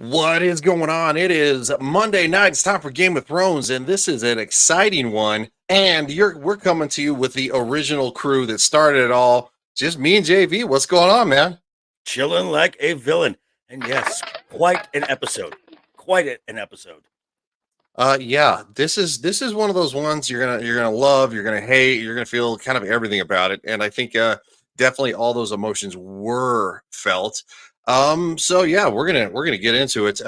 What is going on? It is Monday night. It's time for Game of Thrones, and this is an exciting one. And we're coming to you with the original crew that started it all. Just me and JV. What's going on, man? Chilling like a villain. And yes, quite an episode. Yeah, this is one of those ones you're gonna love, you're gonna hate, you're gonna feel kind of everything about it. And I think definitely all those emotions were felt. So yeah, we're gonna get into it.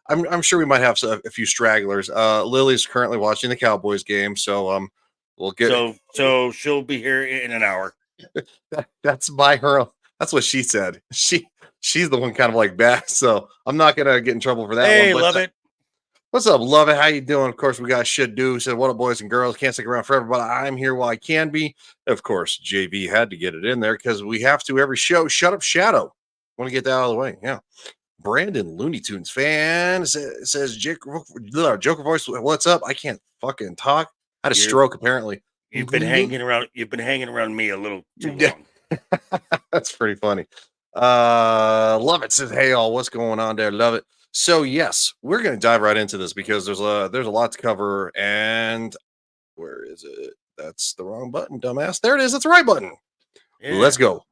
I'm sure we might have a few stragglers. Lily's currently watching the Cowboys game, so we'll get. So she'll be here in an hour. That's by her. That's what she said. She's the one kind of like back, so I'm not gonna get in trouble for that. Hey, one. Love it. What's up, love it? How you doing? Of course, we got Should Do. Said, what up, boys and girls? Can't stick around forever, but I'm here while I can be. Of course, JV had to get it in there because we have to every show. Shut up, Shadow. Want to get that out of the way? Yeah. Brandon Looney Tunes fan says Joker voice. What's up? I can't fucking talk. I had a stroke apparently. You've been hanging around me a little too long. That's pretty funny. Love it says, hey all, what's going on there? Love it. So yes, we're gonna dive right into this because there's a lot to cover. And where is it? That's the wrong button, dumbass. There it is. That's the right button. Yeah. Let's go.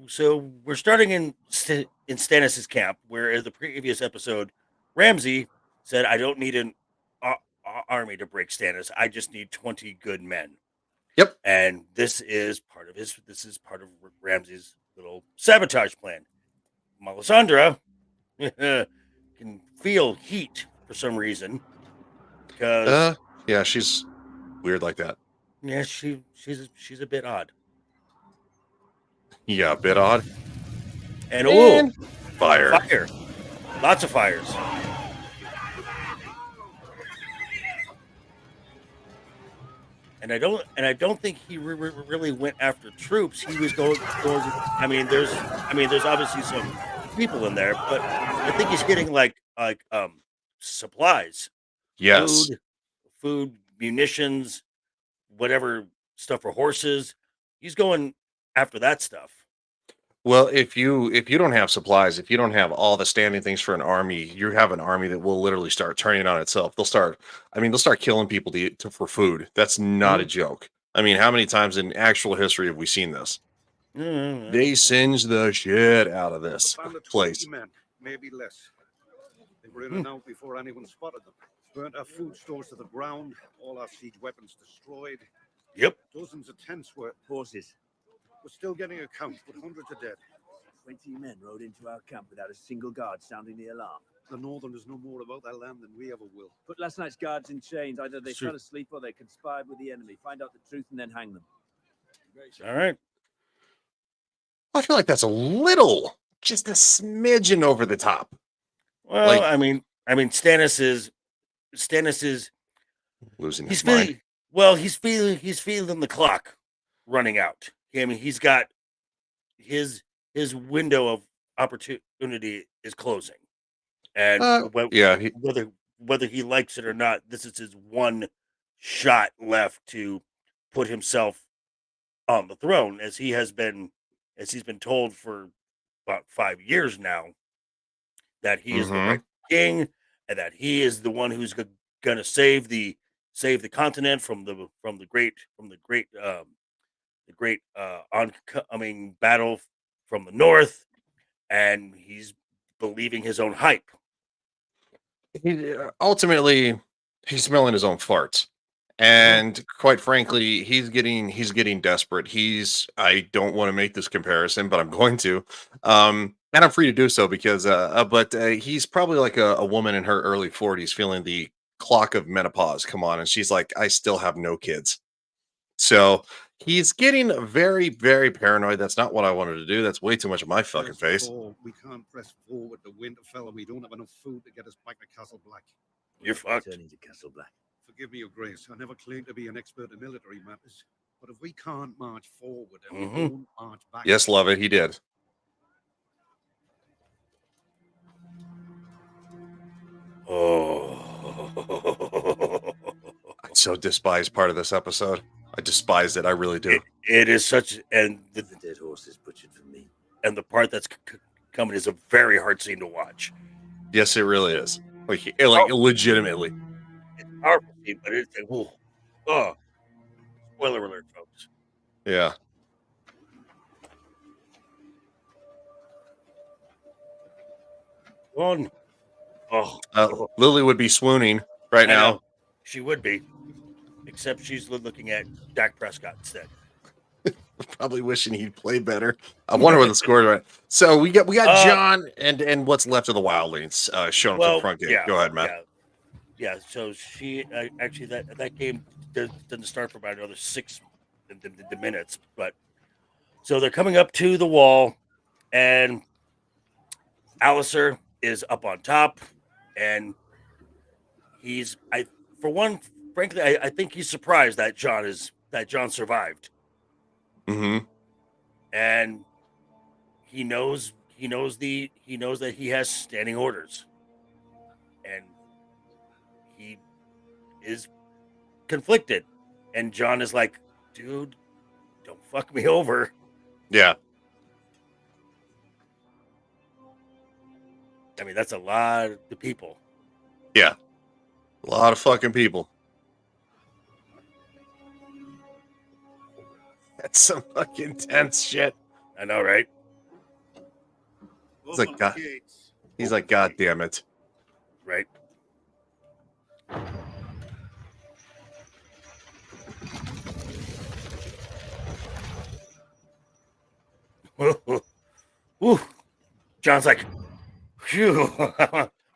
So we're starting in Stannis' camp, where in the previous episode, Ramsay said, "I don't need an army to break Stannis. I just need 20 good men." Yep. And this is part of Ramsay's little sabotage plan. Melisandre can feel heat for some reason because yeah, she's weird like that. Yeah, she's a bit odd. Yeah, a bit odd. And fire. Lots of fires. And I don't think he really went after troops. He was going. I mean, there's obviously some people in there, but I think he's getting like supplies. Yes. Food, munitions, whatever stuff for horses. He's going after that stuff. Well, if you don't have supplies, if you don't have all the standing things for an army, you have an army that will literally start turning on itself. They'll start killing people for food. That's not a Mhm. joke. I mean, how many times in actual history have we seen this? They singe the shit out of A this band of 20 place. men, maybe less. They were in Hmm. and out before anyone spotted them. Burnt our food stores to the ground, all our siege weapons destroyed. Yep. Dozens of tents were. Horses. We're still getting a count, but hundreds are dead. 20 men rode into our camp without a single guard sounding the alarm. The Northerners know more about their land than we ever will. Put last night's guards in chains. Either they Sure. fell asleep or they conspired with the enemy. Find out the truth and then hang them. All right. I feel like that's just a smidgen over the top. Well, Like- I mean, Stannis is Losing he's his mind. he's feeling the clock running out. I mean, he's got his window of opportunity is closing, and Yeah, whether he likes it or not, this is his one shot left to put himself on the throne, as he's been told for about 5 years now that he is the Mhm. right king, and that he is the one who's going to save the continent from the great oncoming battle from the north, and he's believing his own hype. Ultimately, he's smelling his own farts. And quite frankly, he's getting desperate. I don't want to make this comparison, but I'm going to. And I'm free to do so because but he's probably like a woman in her early 40s feeling the clock of menopause come on, and she's like, I still have no kids. So he's getting very, very paranoid. That's not what I wanted to do. That's way too much of my fucking face. We can't press forward to Winterfell, and we don't have enough food to get us back to Castle Black. You're fucked. Turning to Castle Black. Forgive me, Your Grace. I never claimed to be an expert in military matters. But if we can't march forward and we won't march back. Yes, love it. He did. Oh, I so despise part of this episode. I despise it. I really do. it is such, and The dead horses butchered for me. the part that's coming is a very hard scene to watch. Yes, it really is. Like Oh. legitimately. It's a powerful scene, but it's like, whoa. Oh, spoiler alert, folks. Yeah. One. Oh, Lily would be swooning right I now. know. She would be, except she's looking at Dak Prescott instead. Probably wishing he'd play better. I wonder what the score is right. So we got John and what's left of the wildlings shown up to the front gate. Go ahead, Matt. Yeah. So she actually that game doesn't start for about another 6 minutes, but so they're coming up to the wall, and Alistair is up on top, and frankly, I think he's surprised that John survived. Mm-hmm. And he knows that he has standing orders, and he is conflicted, and John is like, dude, don't fuck me over. Yeah. I mean, that's a lot of people. Yeah. A lot of fucking people. That's some fucking tense shit. I know, right? It's like, God, he's like, God damn it. Right. Woo. John's like, phew.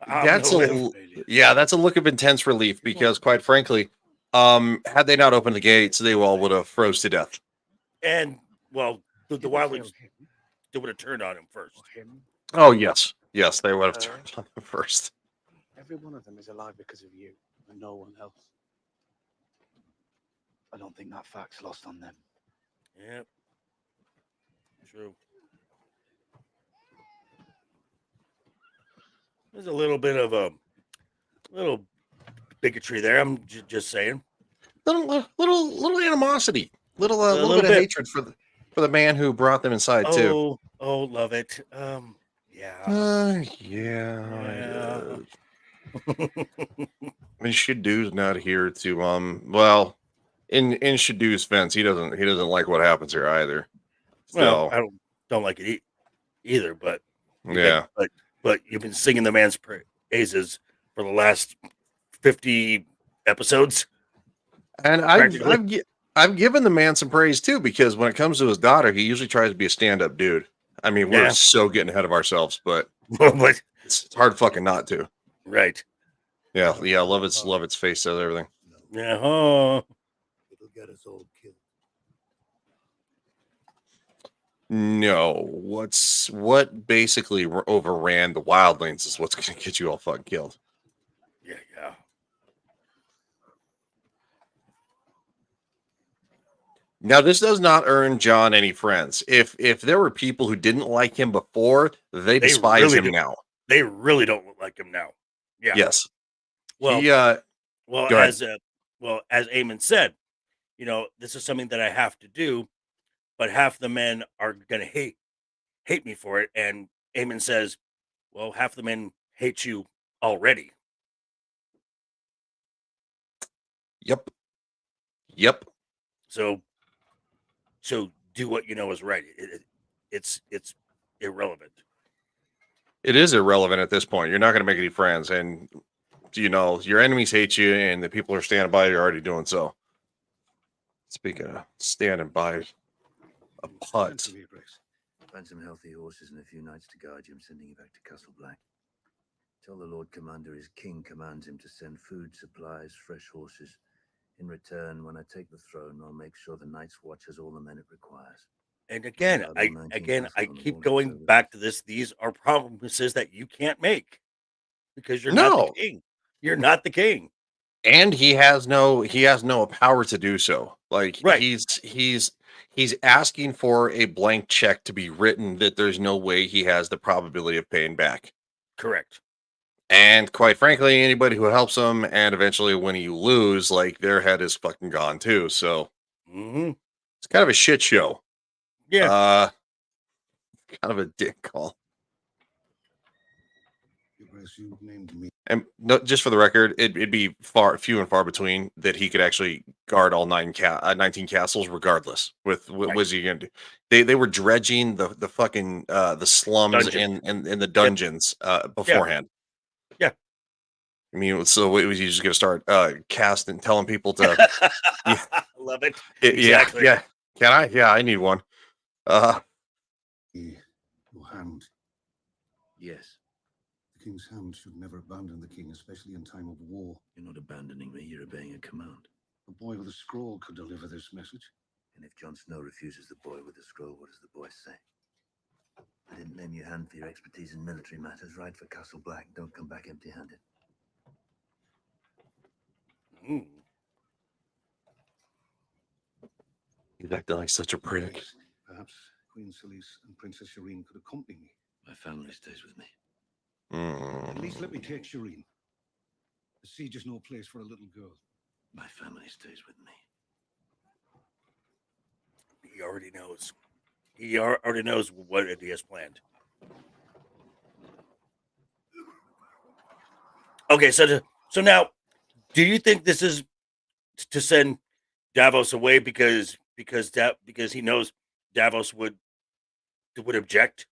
That's a look of intense relief because, quite frankly, had they not opened the gates, they all would have froze to death. And well, the wildlings, they would have turned on him first. Oh yes, they would have turned on him first. Every one of them is alive because of you and no one else. I don't think that fact's lost on them. Yep. True. There's a little bit of a little bigotry there. I'm just saying. Little animosity. Little bit of hatred for the. for the man who brought them inside too. Oh, love it. Yeah. Yeah. And Shadoo's not here to well, in Shadoo's fence, he doesn't like what happens here either. Well, So I don't like it either, but yeah. but you've been singing the man's praises for the last 50 episodes. And I've given the man some praise too, because when it comes to his daughter, he usually tries to be a stand-up dude. I mean, we're Yeah. so getting ahead of ourselves, but But it's hard fucking not to. right. Yeah, love its face, says everything. Yeah. It'll get us all killed. No, what basically overran the wildlings is what's gonna get you all fucking killed. Yeah. Now, this does not earn John any friends. If there were people who didn't like him before, they despise really him do. now. They really don't look like him now. Yeah. Yes. Well, He, well, go ahead. as Eamon said, this is something that I have to do, but half the men are gonna hate me for it. And Eamon says, well, half the men hate you already. Yep. So do what you know is right. It's irrelevant. It is irrelevant at this point. You're not going to make any friends, and your enemies hate you, and the people who are standing by you are already doing so. Speaking of standing by, a putt. Find some healthy horses and a few knights to guard you. I'm sending you back to Castle Black. Tell the Lord Commander his king commands him to send food, supplies, fresh horses. In return, when I take the throne, I'll make sure the Night's Watch has all the men it requires. And again, I keep going back to this. These are promises that you can't make because you're not the king. You're not the king. And he has no power to do so. Like, right. He's asking for a blank check to be written that there's no way he has the probability of paying back. Correct. And quite frankly, anybody who helps him, and eventually when you lose, like, their head is fucking gone too. So it's kind of a shit show. Yeah. Kind of a dick call. You named me. And just for the record, it'd be few and far between that he could actually guard all 19 castles, regardless. With what was he going to do? They were dredging the fucking the slums in the dungeons beforehand. Yeah. I mean, so what was he just going to start casting, telling people to? Love it. Exactly. Yeah. Can I? Yeah, I need one. Your hand. Yes. The king's hand should never abandon the king, especially in time of war. You're not abandoning me, you're obeying a command. The boy with a scroll could deliver this message. And if Jon Snow refuses the boy with the scroll, what does the boy say? I didn't name your hand for your expertise in military matters. Ride for Castle Black. Don't come back empty-handed. He's acting like such a prick. Yes, perhaps Queen Selyse and Princess Shireen could accompany me. My family stays with me. At least let me take Shireen. The siege is no place for a little girl. My family stays with me. He already knows. He already knows what he has planned. Okay, so now, do you think this is to send Davos away because he knows Davos would object?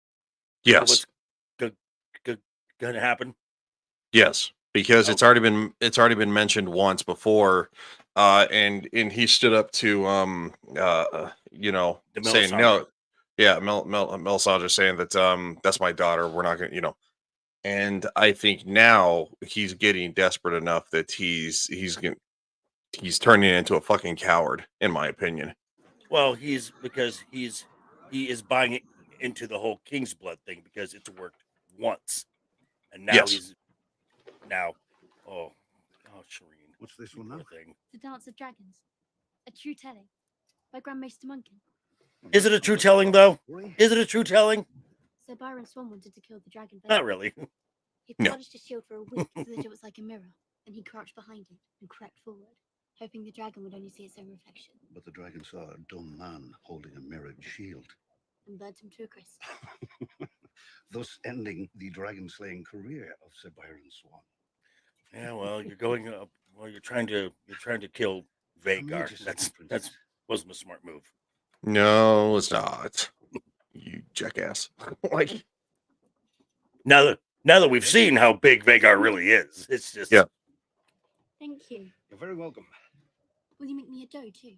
Yes. What's going to happen? Yes, because it's already been mentioned once before, and he stood up to saying no. Yeah, Melisandre saying that that's my daughter. We're not gonna, And I think now he's getting desperate enough that he's turning into a fucking coward, in my opinion. Well, he is buying into the whole King's Blood thing because it's worked once, and now he's Shireen. What's this one now? Thing. The Dance of Dragons, a true telling by Grand Maester Munkin. Is it a true telling, though? Is it a true telling? So Byron Swan wanted to kill the dragon. Not really. He polished his shield for a week so that it was like a mirror, and he crouched behind it and crept forward, hoping the dragon would only see its own reflection But the dragon saw a dumb man holding a mirrored shield, and burnt him to a crisp. thus ending the dragon-slaying career of Sir Byron Swan. Yeah, well, you're going up. Well, you're trying to kill Made Vagar. you second, That's Princess. wasn't a smart move. No, it's not. You jackass. Like, Now that we've seen how big Vagar really is, it's just Yeah. Thank you. You're very welcome. Will you make me a dough too?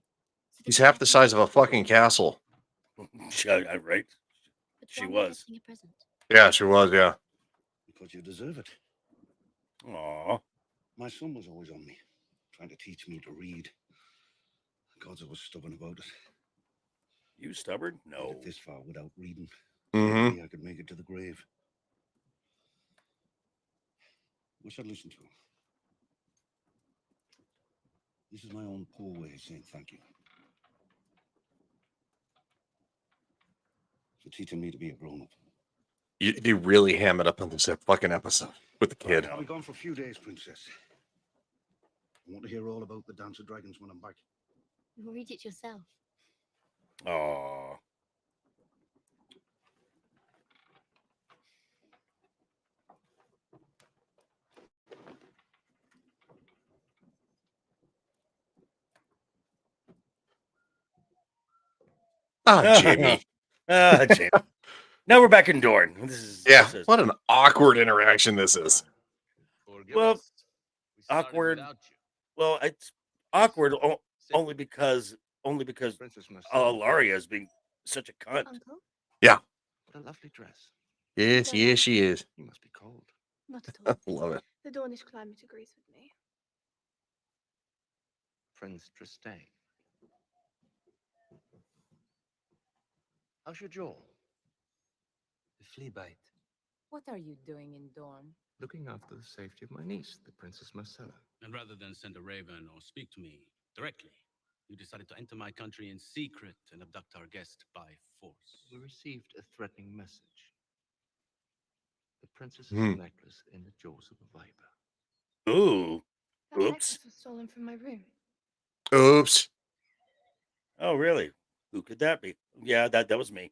So he's that half I the can size of make a fucking castle. Yeah, right. But she why am I was. getting a present? Yeah, she was. Yeah. Because you deserve it. Aw. My son was always on me, trying to teach me to read. Gods, I was stubborn about it. You stubborn? Made No. it this far without reading. Mm-hmm. Maybe I could make it to the grave. I should listen to him. This is my own poor way of saying thank you. For teaching me to be a grown-up. They really ham it up on this fucking episode with the kid. I'll be gone for a few days, Princess. I want to hear all about the Dance of Dragons when I'm back. You will read it yourself. Aw. Ah, Jamie. Jamie. Now we're back in Dorne. Yeah, This is what an awkward interaction this is. Well, awkward. Well, it's awkward only because Princess Alaria is being such a cunt. Uncle? What a lovely dress. Yes, yes, she is. You must be cold. Not at all. Love it. The Dornish climate agrees with me. Prince Tristane. How's your jaw? The flea bite. What are you doing in Dorne? Looking after the safety of my niece, the Princess Marcella. And rather than send a raven or speak to me directly, you decided to enter my country in secret and abduct our guest by force. We received a threatening message. The princess's Hmm. necklace in the jaws of a viper. Ooh. That Oops. necklace was stolen from my room. Oops. Oh, really? Who could that be? Yeah, that was me.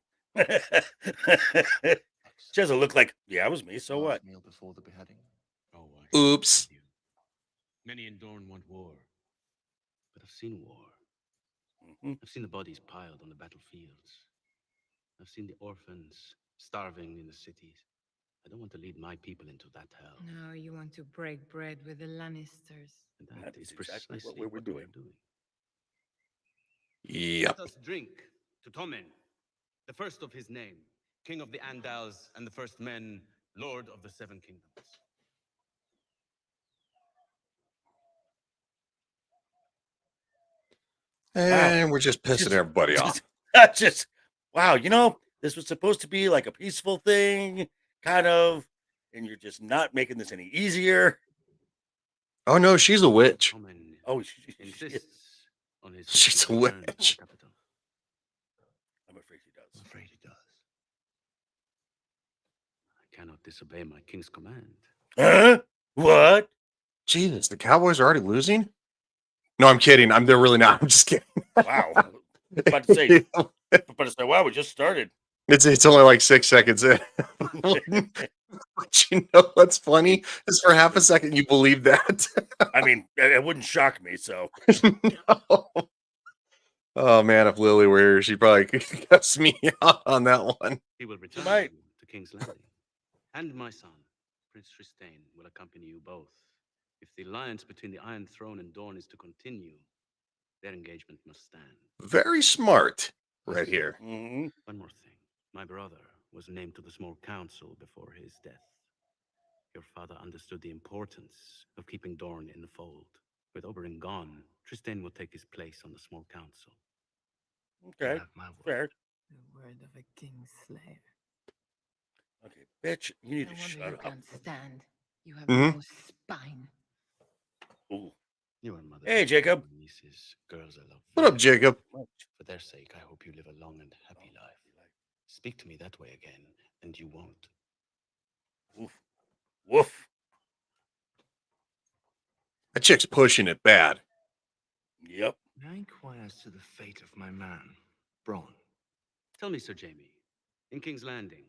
She doesn't look like. Yeah, it was me. So what? Meal before the beheading. Oh, I can Oops. believe you. Many in Dorne want war, but I've seen war. Mhm. I've seen the bodies piled on the battlefields. I've seen the orphans starving in the cities. I don't want to lead my people into that hell. No, you want to break bread with the Lannisters. And That that is is exactly what precisely we what were doing. Yep. Let us drink to Tommen, the first of his name, King of the Andals and the first men, Lord of the Seven Kingdoms. And we're just pissing everybody off. Just wow. You know, this was supposed to be like a peaceful thing, kind of, and you're just not making this any easier. Oh no, she's a witch. Tommen Oh, she is. insists on his She's sister's a return to the witch. capital. I'm afraid he does. I'm afraid he does. I cannot disobey my king's command. Huh? What? Jesus, the Cowboys are already losing? No, I'm kidding. They're really not. I'm just kidding. Wow. About to say, wow, we just started. It's only like 6 seconds in. But you know what's funny is for half a second you believe that. I mean, it wouldn't shock me. So No. Oh man, if Lily were here, she'd probably cuss me out on that one. He will return might. you to King's Landing. And my son, Prince Tristane, will accompany you both. If the alliance between the Iron Throne and Dorne is to continue, their engagement must stand. Very smart right here. Mhm. One more thing. My brother was named to the small council before his death. Your father understood the importance of keeping Dorne in the fold. With Oberyn gone, Tristane will take his place on the small council. You Okay, have my word. fair. The word of a kingslayer. Okay, bitch, you need No to wonder shut you up. can't stand. You have Mhm. no spine. Ooh. You are mother. Hey, Jacob. Nieces, girls I love. What up, very Jacob? much. For their sake, I hope you live a long and happy life. Speak to me that way again, and you won't. Woof. Woof. That chick's pushing it bad. as to the fate of my man, Bronn. Tell me, Sir Jamie, in King's Landing,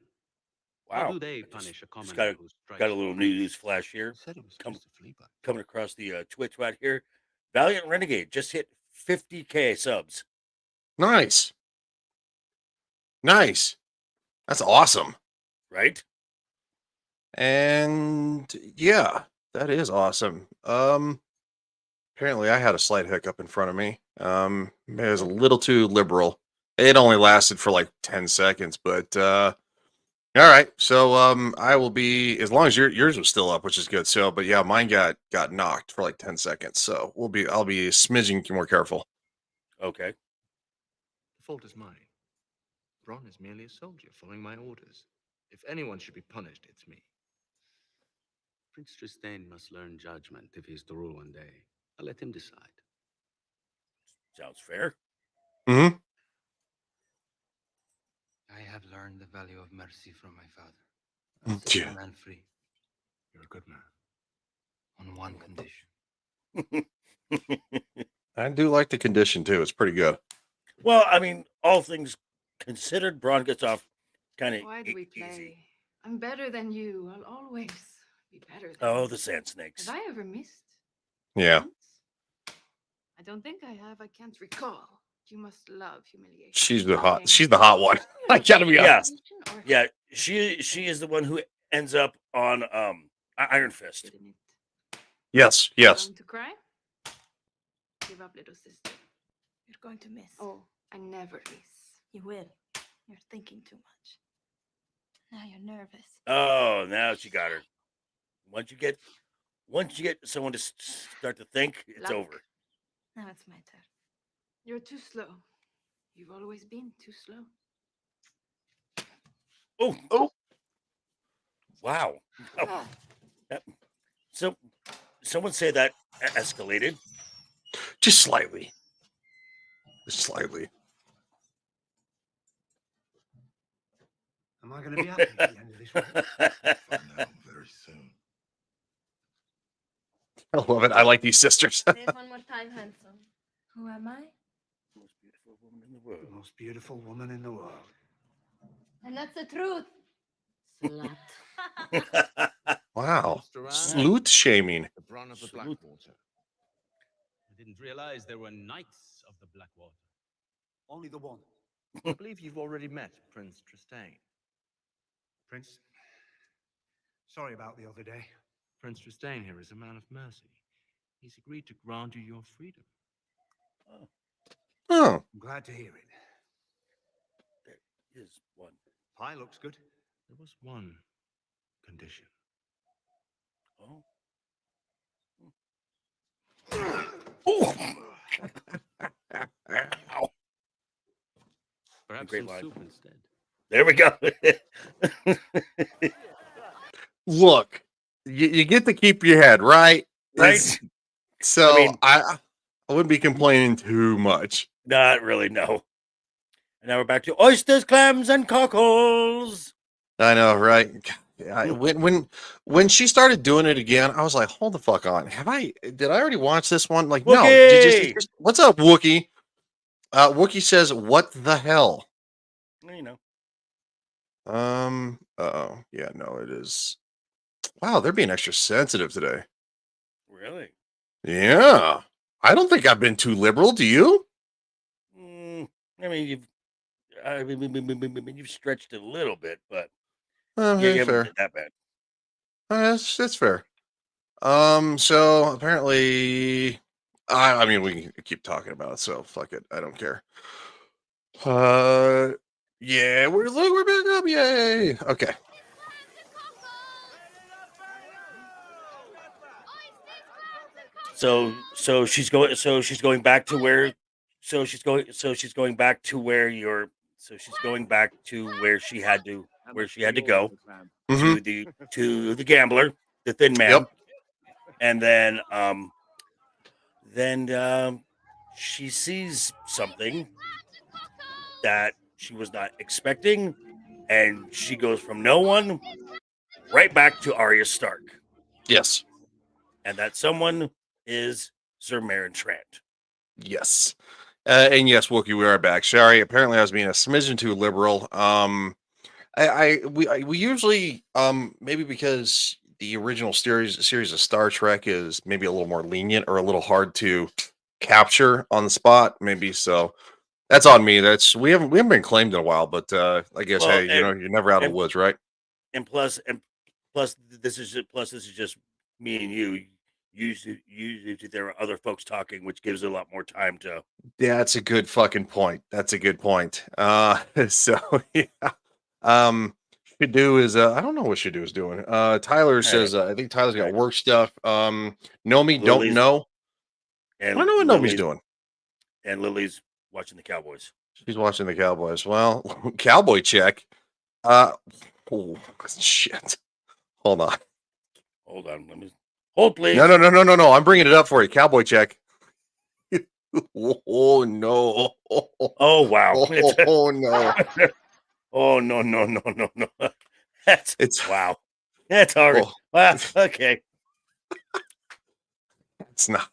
Wow. how do they Just- punish a just commoner who strikes? Got a little news flash here. Said it was Come- just a flea bite. Coming across the Twitch right here. Valiant Renegade just hit 50K subs. Nice. Nice. That's awesome. Right? And yeah, that is awesome. Apparently I had a slight hiccup in front of me. It was a little too liberal. It only lasted for like 10 seconds, but all right. So I will be, as long as yours was still up, which is good. So, but yeah, mine got knocked for like 10 seconds. So I'll be a smidgen more careful. Okay. The fault is mine. Bronn is merely a soldier following my orders. If anyone should be punished, it's me. Prince Tristan must learn judgment if he's to rule one day. I'll let him decide. Sounds fair. Mm-hmm. I have learned the value of mercy from my father. I'll set Yeah. the man free You're a good man. on one condition. I do like the condition too. It's pretty good. Well, I mean, all things considered, Braun gets off kind of Why do we easy. play? I'm better than you. I'll always be better than Oh, you. the sand snakes. Have I ever missed? Yeah. once? I don't think I have. I can't recall. You must love humiliation. She's the Bullying. hot one. I gotta be Yeah. honest. Humiliation or Yeah, she is the one who ends up on Iron Fist. shouldn't it? Yes, yes. Going to cry? Give up, little sister. You're going to miss. Oh, I never miss. You will. You're thinking too much. Now you're nervous. Oh, now she got her. Once you get someone to start to think, it's Luck. over. Now it's my turn. You're too slow. You've always been too slow. Oh. Wow. Oh. So, someone say that escalated. Just slightly. Just slightly. Am I going to be happy at the end of this one? Find out very soon. I love it. I like these sisters. Say it one more time, handsome. Who am I? Most beautiful woman in the world. The most beautiful woman in the world. And that's the truth. Slut. Wow. Mr. Sleuth shaming. The Bronn of the Salute. Blackwater. I didn't realize there were knights of the Blackwater. Only the one. I believe you've already met Prince Tristan. Prince, sorry about the other day. Prince Tristan here is a man of mercy. He's agreed to grant you your freedom. Oh, I'm glad to hear it. There is one. Pie looks good. There was one condition. Oh. Oh. Ow. Perhaps Great some line. soup instead. There we go. look, you get to keep your head, right? Right. It's- So I mean- I wouldn't be complaining too much. Not really, no. And now we're back to oysters, clams, and cockles. I know, right? When she started doing it again, I was like, hold the fuck on. Did I already watch this one? Like, no. Wookie! What's up, Wookie? Wookie says, what the hell? Well, you know. Oh, yeah, no, it is. Wow, they're being extra sensitive today. Really? Yeah. I don't think I've been too liberal. Do you? I mean, you've stretched it a little bit, but Okay, you haven't fair. been that bad. That's fair. So apparently, I mean, we can keep talking about it, so fuck it. I don't care. Yeah, we're back up. Yay. Okay. So she's going back to where she's going back to where she had to go Mhm. to the gambler, the thin man. Yep. And then she sees something that she was not expecting, and she goes from no one right back to Arya Stark. Yes. And that someone is Sir Marin Trant. Yes. And yes, Wookie, we are back. Sorry, apparently I was being a smidgen too liberal. We usually maybe because the original series of Star Trek is maybe a little more lenient or a little hard to capture on the spot. Maybe so. That's on me. That's we haven't been claimed in a while, but I guess Well, hey, you're never out of and the woods, right? and plus this is just me and you. Usually there are other folks talking, which gives it a lot more time to. Yeah, that's a good fucking point. That's a good point. So yeah. Shadu is I don't know what Shadu is doing. Tyler says I think Tyler's got work stuff. Nomi don't Lily's know. and I don't know what Nomi's doing. Lily's watching the Cowboys. She's watching the Cowboys. Well, cowboy check. Oh, shit. Hold on. Hold on, let me hold, please. No. I'm bringing it up for you. Cowboy check. Oh no. Oh wow. Oh no. Oh no. It's wow. That's hard. oh, Wow. Okay. it's not.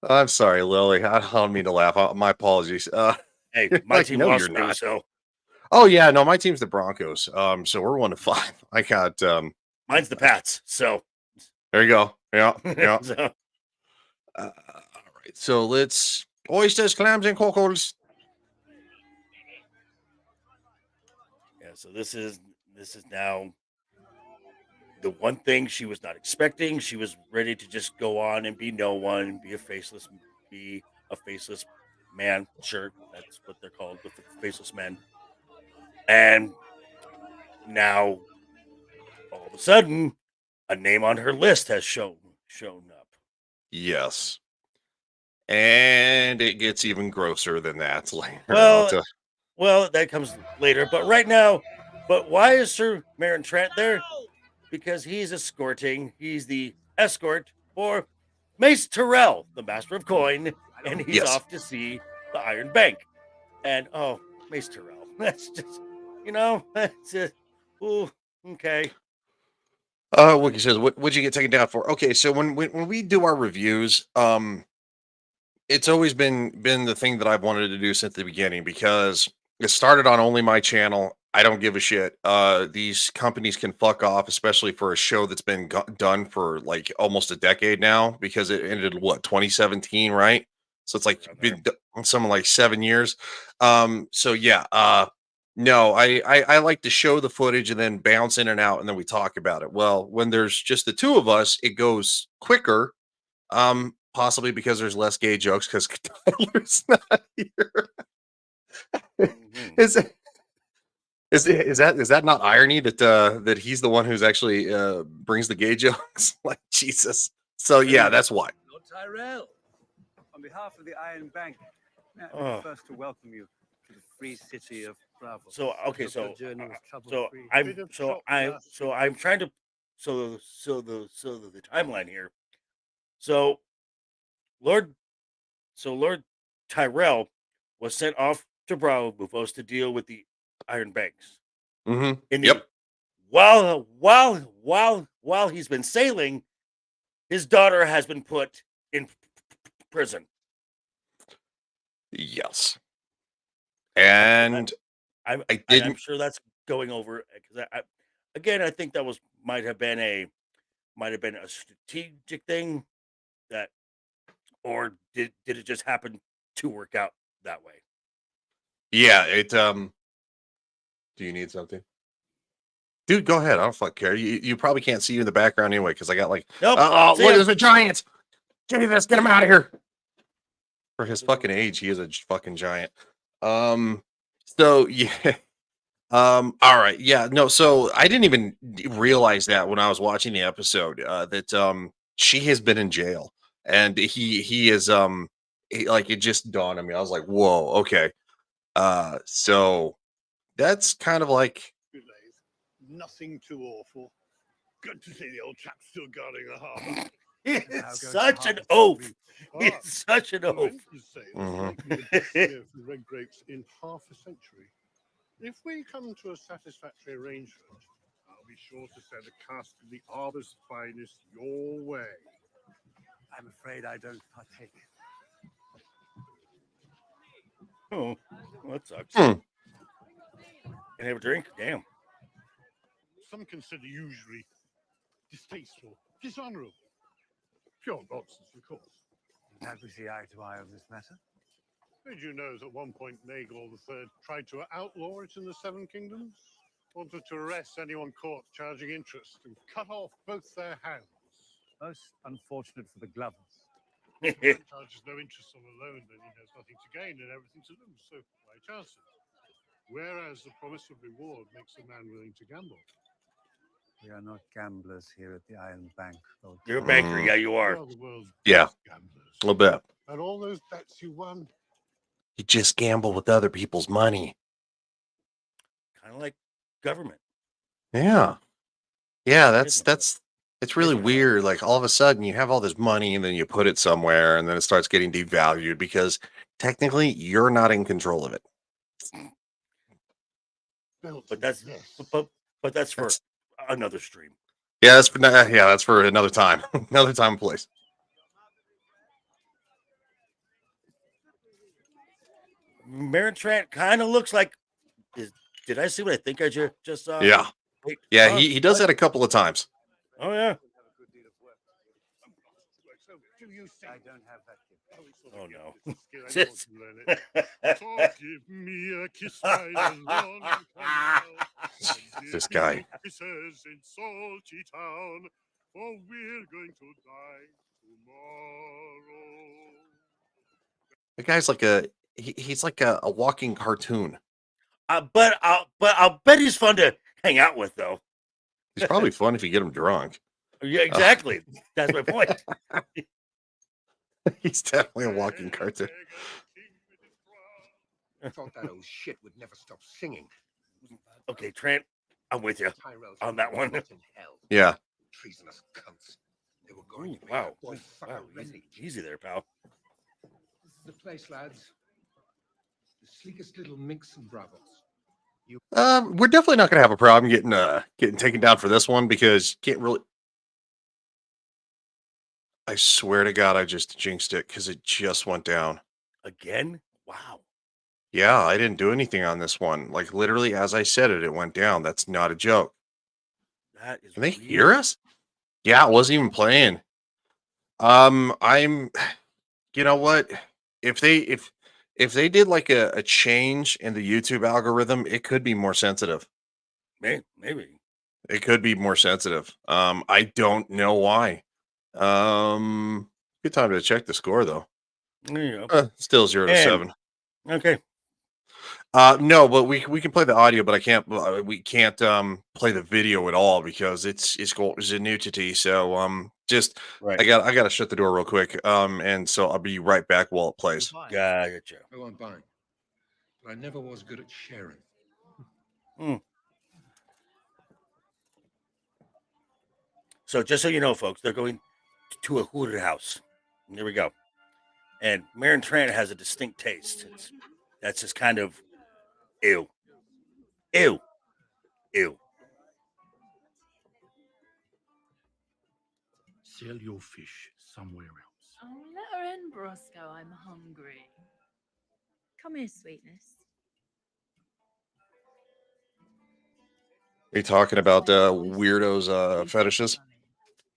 I'm sorry, Lily. I don't mean to laugh. My apologies. Hey, my like, team no, lost you're me, not. so Oh yeah, no, my team's the Broncos. So we're 1-5. I got mine's the Pats. So there you go. Yeah. so, All right. So let's oysters, clams, and cockles. yeah, so this is now the one thing she was not expecting. She was ready to just go on and be no one, be a faceless man. Sure, that's what they're called, the faceless men. And now all of a sudden, a name on her list has shown up. Yes. And it gets even grosser than that later. Well, that comes later. But right now, why is Sir Marin Trent there? Because he's escorting. He's the escort for Mace Tyrrell, the Master of Coin, and he's Yes. off to see the Iron Bank. And oh, Mace Tyrrell, that's just, that's just, ooh, okay. Wookie says, what'd you get taken down for? Okay, so when we do our reviews, it's always been the thing that I've wanted to do since the beginning because it started on only my channel. I don't give a shit. These companies can fuck off, especially for a show that's been done for like almost a decade now because it ended 2017, right? So it's like been something like 7 years. So yeah, no, I like to show the footage and then bounce in and out and then we talk about it. Well, when there's just the two of us, it goes quicker. Possibly because there's less gay jokes because Tyler's not here. Is that not irony that that he's the one who's actually brings the gay jokes? Like Jesus. So yeah, that's why. Lord Tyrell, on behalf of the Iron Bank, may I be first to welcome you to the free city of Bravo. So okay, Your so journey was trouble-free. I'm trying to the timeline here. So Lord Tyrell was sent off to Bravo Bufos to deal with the Iron Banks. Mm-hmm. Yep. While he's been sailing, his daughter has been put in prison. Yes. And I'm sure that's going over because I think that might have been a strategic thing that, or did it just happen to work out that way? Yeah, do you need something? Dude, go ahead. I don't fucking care. You probably can't see you in the background anyway, because I got like nope. Look, there's a giant. Jesus, get him out of here. For his fucking age, he is a fucking giant. So yeah. All right. Yeah, no, so I didn't even realize that when I was watching the episode, that she has been in jail. And he is like it just dawned on me. I was like, whoa, okay. So that's kind of like nothing too awful. Good to see the old chap still guarding the harbor. It's such an oath. It's such an oath. The red grapes in half a century. If we come to a satisfactory arrangement, I'll be sure to send a cask of the harbor's finest your way. I'm afraid I don't partake. Oh, well, that sucks. Hmm. Can I have a drink? Damn. Some consider usury, distasteful, dishonorable. Pure nonsense, of course. Glad we see eye to eye on this matter. Did you know that at one point Nagor III tried to outlaw it in the Seven Kingdoms? Wanted to arrest anyone caught charging interest and cut off both their hands. Most unfortunate for the Glovers. If a man charges no interest on a loan, then he has nothing to gain and everything to lose, so why chance it? Whereas the promise of reward makes a man willing to gamble. We are not gamblers here at the Iron Bank, Lord. You're a banker. Yeah, you You are. are the world's Yeah. best gamblers. A little bit. And all those bets you won, You just gamble with other people's money. Kind of like government. Yeah. Yeah, Isn't it's really Isn't it? weird. Like all of a sudden you have all this money and then you put it somewhere and then it starts getting devalued because technically you're not in control of it. built But that's this. but that's for That's- another stream. Yeah, that's for another time. Another time and place. Marin Trant kind of looks like. Did I see what I think I just saw? Yeah. Wait, Yeah, huh? he does that a couple of times. Oh yeah. Do you think? I don't have that gift. Oh no. It's a skill anyone can learn it. So give me a kiss by the long canal. This guy. Kisses in salty town, for we're going to die tomorrow. The guy's like he's like a walking cartoon. But I'll bet he's fun to hang out with though. He's probably fun if you get him drunk. Yeah, exactly. That's my point. He's definitely a walking cartoon. Thought that old shit would never stop singing. Okay, Trent, I'm with you Tyrell's on that one. rot in hell. Yeah. Treasonous cunts. They were going Ooh, to make wow. that boy fuck Wow, a easy, refuge. easy there, pal. This is the place, lads. The sleekest little minx and brothels. We're definitely not gonna have a problem getting taken down for this one because you can't really. I swear to God, I just jinxed it because it just went down. Again? Wow. Yeah, I didn't do anything on this one. Like literally, as I said it, it went down. That's not a joke. That is Can they weird. hear us? Yeah, it wasn't even playing. I'm. You know what? If they did like a change in the YouTube algorithm, it could be more sensitive. Maybe. It could be more sensitive. I don't know why. Good time to check the score though. There you go. Still 0-7. Okay. No, but we can play the audio, but I can't. We can't play the video at all because it's a nudity. So just Right. I got to shut the door real quick. And so I'll be right back while it plays. Gotcha. I won't buy. But I never was good at sharing. So just so you know, folks, they're going to a haunted house. And there we go. And Marin Trant has a distinct taste. That's just kind of ew. Ew. Ew. Sell your fish somewhere else. Oh, let her in, Brosco. I'm hungry. Come here, sweetness. Are you talking about weirdos fetishes?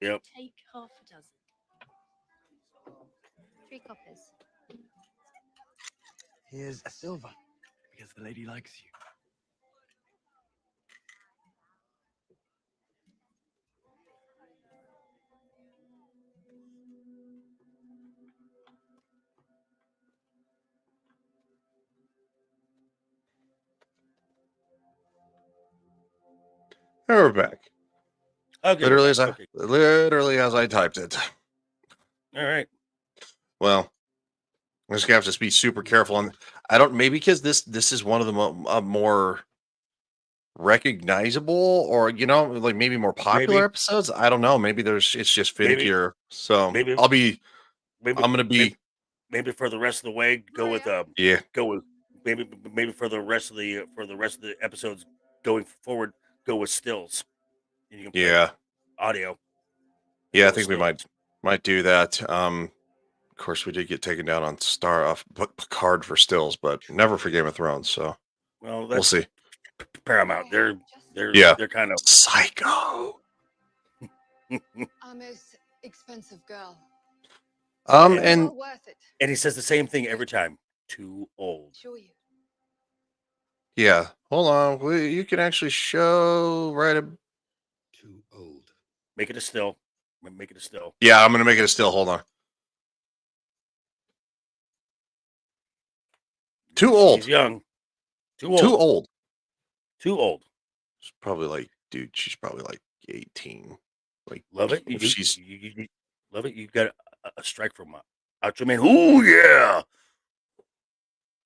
Yep. Take half a dozen. 3 coppers. Here's a silver. Because the lady likes you. And we're back. Okay. Literally as I typed it. All right. Well, I'm just gonna have to be super careful on. I don't maybe because this is one of the more recognizable or like maybe more popular Maybe. episodes. I don't know. Maybe it's just Maybe. finikier. So Maybe. I'm gonna be maybe for the rest of the way go with yeah. go with maybe for the rest of the episodes going forward go with stills. And you can play Yeah. audio. Yeah, I Go think we stills. might do that. Of course, we did get taken down on Star off Picard for stills, but never for Game of Thrones. So Well, we'll see. Paramount. They're Yeah. kind of Psycho. Most expensive girl. And worth it. And he says the same thing every time. Too old. Sure you. yeah, hold on. You can actually show Too old. Make it a still. Make it a still. Yeah, I'm gonna make it a still. Hold on. Too old. He's young. Too old. Too old. Too old. It's probably like, dude, she's probably like 18. Like, Love it. if she's You love it. You got a strike from Outro Man. Ooh, yeah.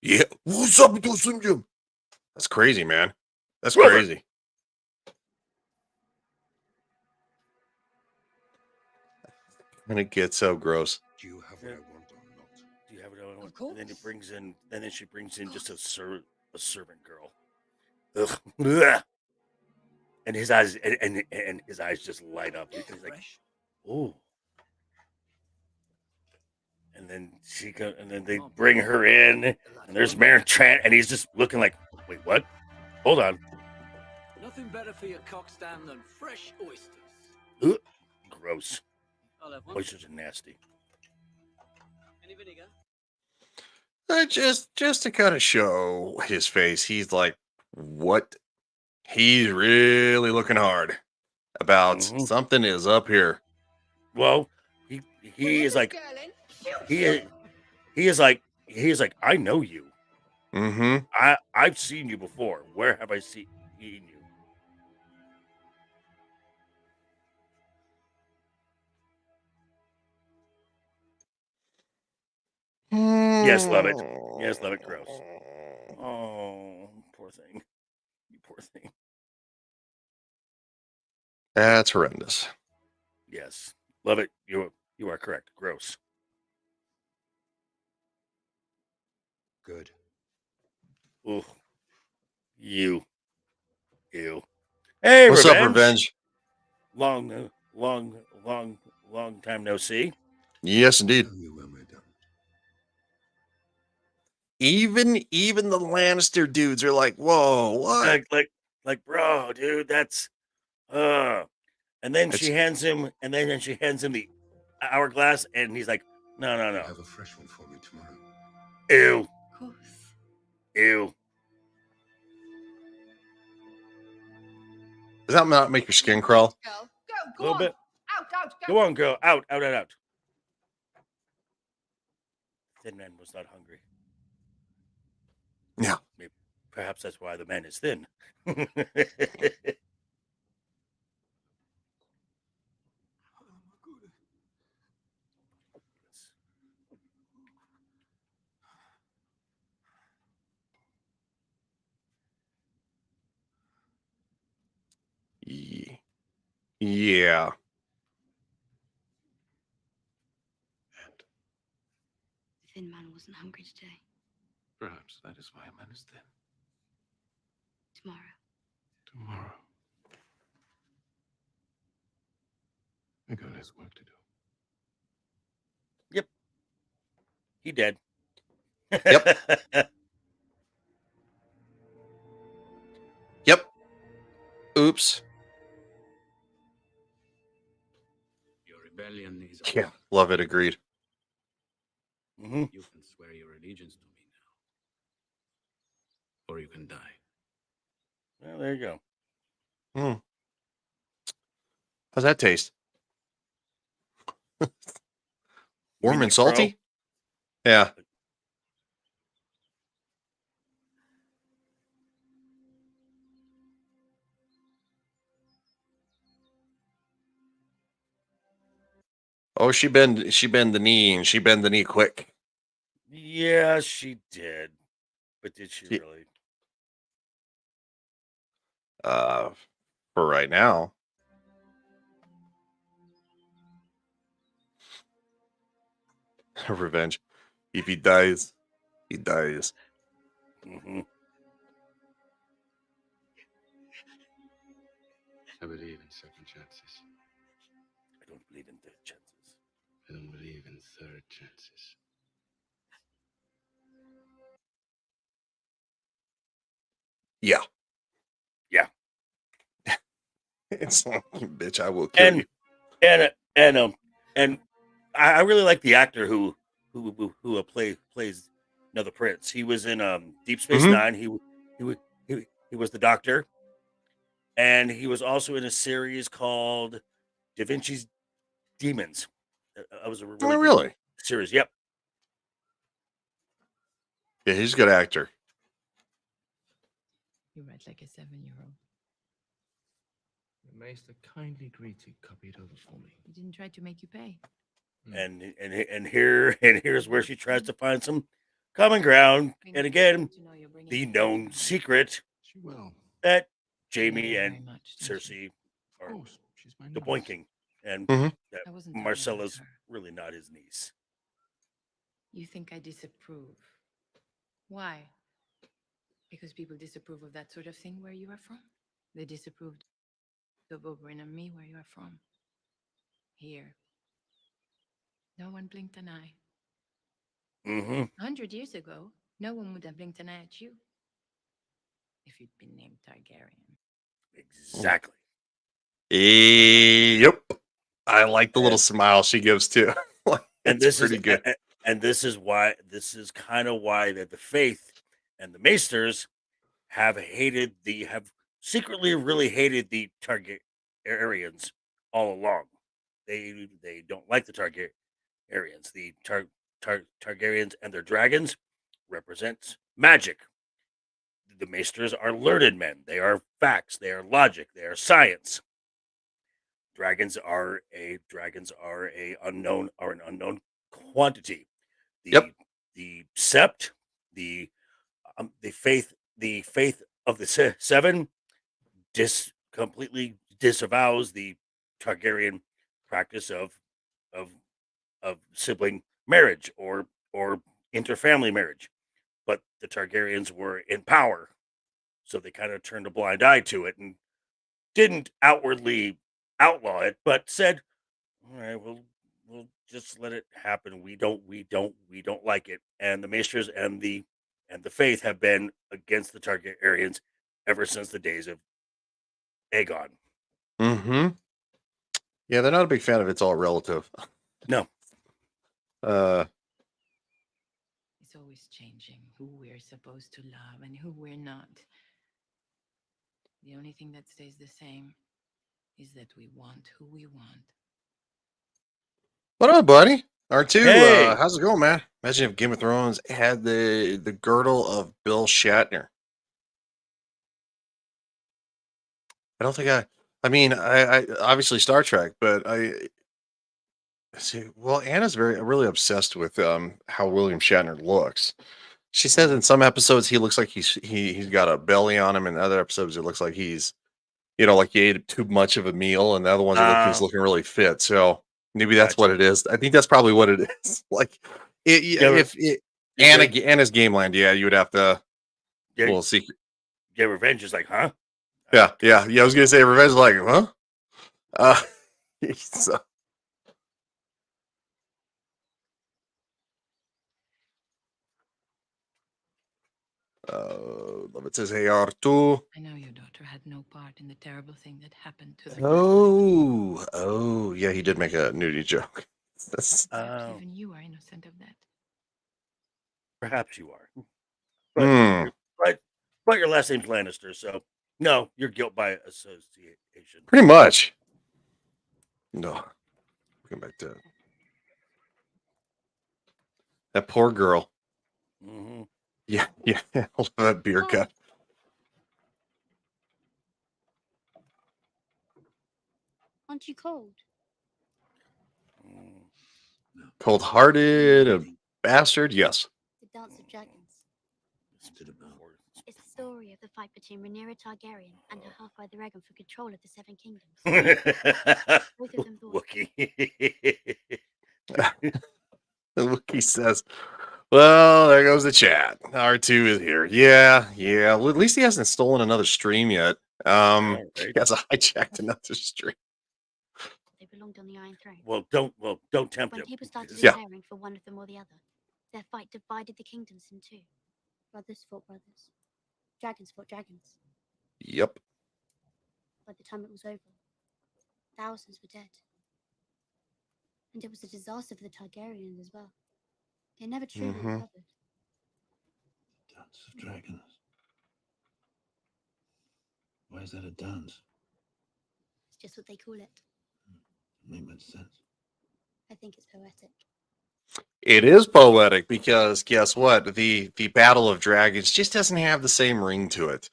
yeah. What's up with those Slim Jim? That's crazy, man. That's Love it. crazy. And it gets so gross. Do you have what I want or not? Do you have it on? Of course. And then it brings in. And then she brings in just a servant girl. Ugh. Ugh. And his eyes and his eyes just light up. He's like, "Oh." And then and then they bring her in, and there's Maren Trant, and he's just looking like, "Wait, what? Hold on." Nothing better for your cock stand than fresh oysters. Ugh. Gross. I'll have one. Oysters are nasty. Any vinegar? Just to kind of show his face, he's like, what? He's really looking hard about something is up here. Well, he is like he is like I know you. Mm-hmm. I've seen you before. Where have I seen you? Yes, love it. Yes, love it. Gross. Oh, poor thing. You poor thing. That's horrendous. Yes, love it. You are correct. Gross. Good. Ooh. You. Hey, What's Revenge. up, Revenge? Long time no see. Yes, indeed. Tell me when we're done. Even the Lannister dudes are like, whoa, what? Like, bro, dude, that's and then she hands him the hourglass, and he's like, no. Have a fresh one for me tomorrow. Ew. Of course. Ew. Does that not make your skin crawl? Girl, A little bit. Out, Go on, girl. Out. Thin man was not hungry. Yeah. Maybe, perhaps that's why the man is thin. Yeah. The thin man wasn't hungry today. Perhaps that is why a man is thin. Tomorrow. I got less work to do. Yep. He dead. Yep. Yep. Oops. Your rebellion is Yeah. Love it. Agreed. Mm-hmm. You can swear your allegiance to me now. Or you can die. Well, there you go. How's that taste? You Warm mean and the crow? salty? Yeah. Oh, she bend the knee, and she bend the knee quick. Yeah, she did. But did she really? For right now. Revenge. If he dies, he dies. Mm-hmm. I believe in second chances. I don't believe in third chances. I don't believe in third chances. Yeah. Yeah. It's like, bitch, I will kill you. And I really like the actor who plays another prince. He was in Deep Space Mhm. Nine. He was the Doctor, and he was also in a series called Da Vinci's Demons. That was a really Oh, good really? series. Yep. Yeah, he's a good actor. You write like a 7-year-old. The Maester kindly agreed to copy it over for me. He didn't try to make you pay. And here's where she tries to find some common ground. And again, the known secret She will. that You know Jamie her and very much, don't you? Cersei are Of course, she's my the niece. boinking, and Mhm. that I wasn't talking about Marcella's her. really not his niece. You think I disapprove. Why? Because people disapprove of that sort of thing where you are from? They disapproved of Oberyn and me where you are from. Here. No one blinked an eye. Mm-hmm. 100 years ago, no one would have blinked an eye at you. If you'd been named Targaryen. Exactly. Yep. I like the little smile she gives too. And It's this is pretty good. and this is kind of why that the Faith and the Maesters have secretly really hated the Targaryens all along. They don't like the Targaryens. The Targaryens and their dragons represents magic. The Maesters are learned men. They are facts. They are logic. They are science. Dragons are an unknown quantity. Yep. The Sept, the faith of the Seven completely disavows the Targaryen practice of sibling marriage or interfamily marriage. But the Targaryens were in power, so they kind of turned a blind eye to it and didn't outwardly outlaw it, but said, "All right, we'll just let it happen. We don't like it." And the Maesters and the Faith have been against the Targaryens ever since the days of Aegon. Mm-hmm. Yeah, they're not a big fan of It's All Relative. No. It's always changing who we're supposed to love and who we're not. The only thing that stays the same is that we want who we want. What up, buddy? R2, Hey. how's it going, man? Imagine if Game of Thrones had the girdle of Bill Shatner. I don't think I mean, I obviously Star Trek, but I see. Well, Anna's really obsessed with how William Shatner looks. She says in some episodes he looks like he's got a belly on him, and other episodes it looks like he's like he ate too much of a meal, and the other ones he's looking really fit. So maybe that's what it is. I think that's probably what it is. Like Anna's Gameland, yeah, you would have to. Well, secret. Yeah, Revenge is like, huh? Yeah. I was gonna say Revenge, is like, huh? So. It says, "Hey, R2." I know your daughter had no part in the terrible thing that happened to the Oh, yeah, he did make a nudie joke. Perhaps even you are innocent of that. Perhaps you are. Hmm. But your last name's Lannister, so no, you're guilt by association. Pretty much. No. Come back to that poor girl. Mm-hmm. Yeah. That beer cut. Aren't you cold? Cold-hearted, a bastard. Yes. The Dance of Dragons. It's the story of the fight between Rhaenyra Targaryen and her half-brother Aegon for control of the Seven Kingdoms. Both of them thought. The Wookiee says, "Well, there goes the chat. R2 is here. Yeah. Well, at least he hasn't stolen another stream yet. He has hijacked another stream." They belong hanged on the Iron Throne. Well, don't tempt When him. people started Yeah. declaring for one of them or the other, their fight divided the kingdoms in two. Brothers fought brothers. Dragons fought dragons. Yep. By the time it was over, thousands were dead. And it was a disaster for the Targaryens as well. They never truly recovered. Dance of Dragons. Why is that a dance? It's just what they call it. Make much sense. I think it's poetic. It is poetic because guess what? The Battle of Dragons just doesn't have the same ring to it.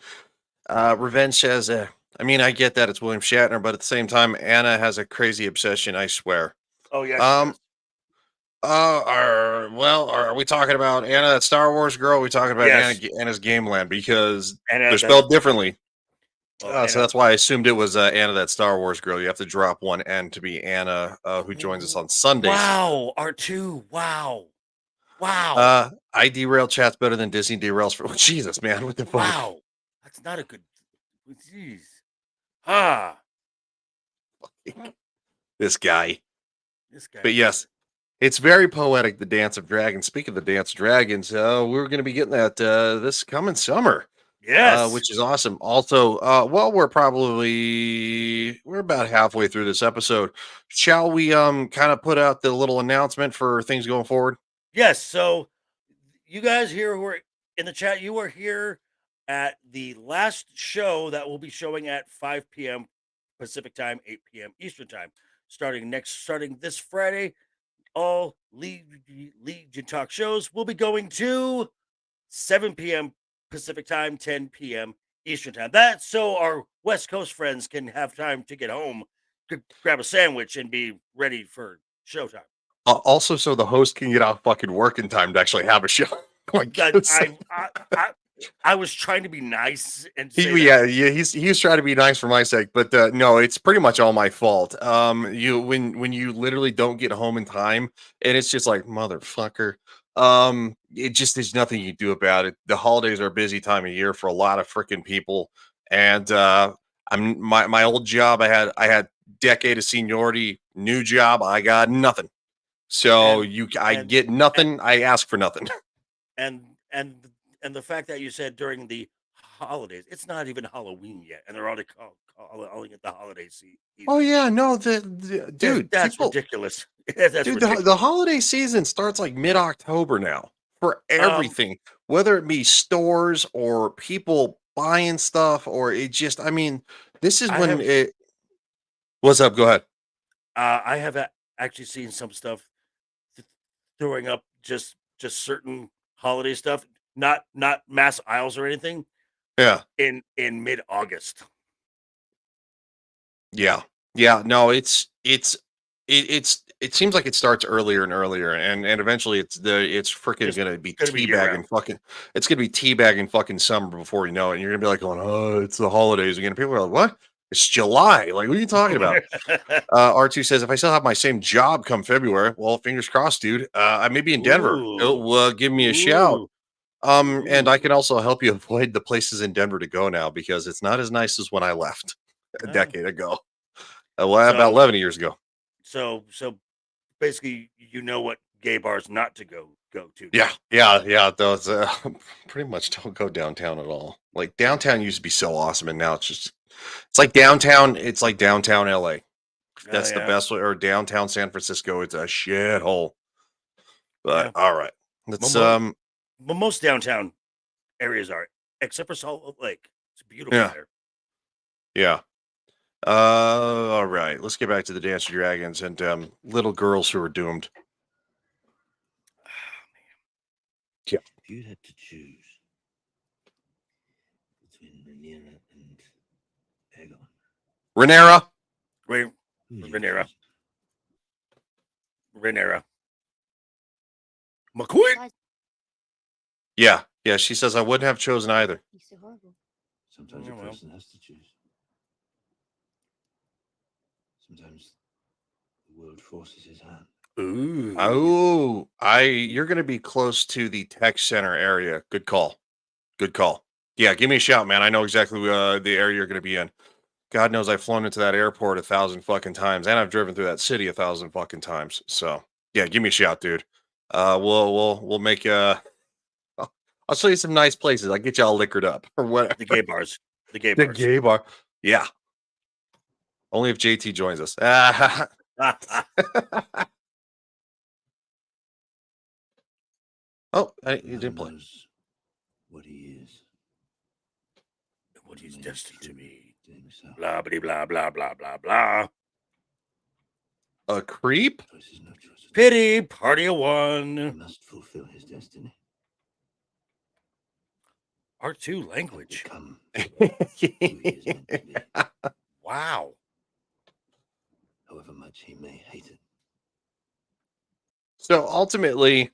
Revenge has a. I mean, I get that it's William Shatner, but at the same time, Anna has a crazy obsession. I swear. Oh yeah. She does. Are we talking about Anna, that Star Wars girl? Or are we talking about Yes. Anna's Gameland? Because Anna, they're that- spelled differently. Oh, So that's why I assumed it was Anna, that Star Wars girl. You have to drop one N to be Anna, who joins us on Sundays. Wow, R2. Wow. I derail chats better than Disney derails for. Jesus, man, what the fuck? Wow. That's not a good. Jeez. Ah. This guy. This guy. But yes, it's very poetic. The Dance of Dragons. Speaking of the Dance of Dragons, we're going to be getting that this coming summer. Yes. Which is awesome. Also, we're about halfway through this episode. Shall we kind of put out the little announcement for things going forward? Yes. So, you guys here who are in the chat, you are here at the last show that will be showing at 5 p.m. Pacific time, 8 p.m. Eastern time, starting this Friday. All Legion Talk shows will be going to 7 p.m. Pacific time, 10 p.m. Eastern time. That's so our West Coast friends can have time to get home, grab a sandwich, and be ready for showtime. Also, so the host can get out fucking work in time to actually have a show. I was trying to be nice and say he's trying to be nice for my sake, but no, it's pretty much all my fault. When you literally don't get home in time, and it's just like motherfucker. It just there's nothing you do about it. The holidays are a busy time of year for a lot of freaking people, and I'm my old job. I had decade of seniority. New job, I got nothing. So I get nothing. I ask for nothing. And the fact that you said during the holidays, it's not even Halloween yet, and they're already calling it the holiday season. Oh yeah, no, dude, that's ridiculous. That's dude, ridiculous. the holiday season starts like mid-October now for everything, whether it be stores or people buying stuff, or it just. I mean, this is when it. What's up? Go ahead. I have actually seen some stuff throwing up just certain holiday stuff, not mass aisles or anything. Yeah. In mid-August. Yeah. No, it seems like it starts earlier and earlier, and eventually it's freaking gonna be teabagging fucking. It's gonna be teabagging fucking summer before you know it. And you're gonna be like going, oh, it's the holidays again. People are like, what? It's July. Like, what are you talking about? R2 says, if I still have my same job come February, well, fingers crossed, dude. I may be in Denver. Give me a shout. And I can also help you avoid the places in Denver to go now because it's not as nice as when I left a decade ago. About 11 years ago. So basically, you know what gay bars not to go to. Yeah. Those pretty much don't go downtown at all. Like downtown used to be so awesome, and now it's like downtown. It's like downtown LA. That's the best way. Or downtown San Francisco. It's a shithole. But all right, let's But most downtown areas are, except for Salt Lake. It's beautiful there. Yeah. All right. Let's get back to the Dance of Dragons and little girls who are doomed. Yeah. If you had to choose between Rhaenyra and Aegon. Rhaenyra. Rhaenyra. McQueen. Yeah. She says I wouldn't have chosen either. He's so horrible. Sometimes a person has to choose. Sometimes the world forces his hand. Ooh. You're going to be close to the tech center area. Good call. Yeah, give me a shout, man. I know exactly the area you're going to be in. God knows I've flown into that airport 1,000 fucking times, and I've driven through that city 1,000 fucking times. So yeah, give me a shout, dude. We'll make I'll show you some nice places. I'll get y'all liquored up or whatever. The gay bars. The gay The bars. gay bar. Yeah. Only if JT joins us. Oh, he didn't play. What he is. What he's destined to be. Blah, blah, blah, blah, blah, blah, blah. A creep? Pity, party of one. He must fulfill his destiny. R2 language. Wow. Wow. However much he may hate it. So ultimately,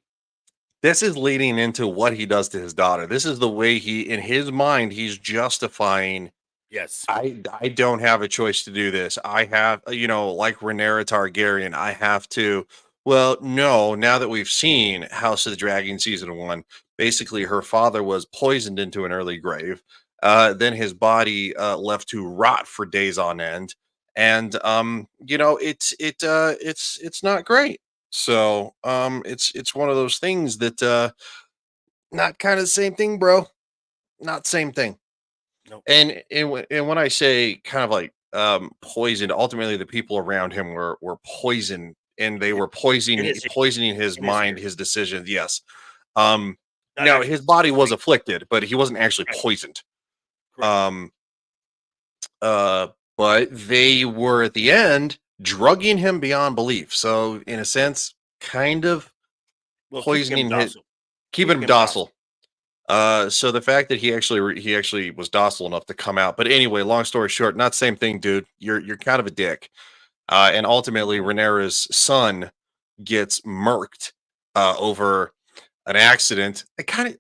this is leading into what he does to his daughter. This is the way in his mind, he's justifying. Yes. I don't have a choice to do this. I have, like Rhaenyra Targaryen, I have to. Well, no, now that we've seen House of the Dragon season 1, basically her father was poisoned into an early grave. Then his body left to rot for days on end. And it's not great. So it's one of those things that not kind of the same thing, bro. Not same thing. Nope. And when I say kind of like poisoned, ultimately the people around him were poisoned, and they were poisoning his mind, his decisions. Yes. Now his body was afflicted, but he wasn't actually poisoned. But they were at the end drugging him beyond belief. So in a sense, kind of poisoning keeping him docile. So the fact that he actually was docile enough to come out. But anyway, long story short, not same thing, dude. You're kind of a dick. And ultimately, Rhaenyra's son gets murked over an accident. It kind of,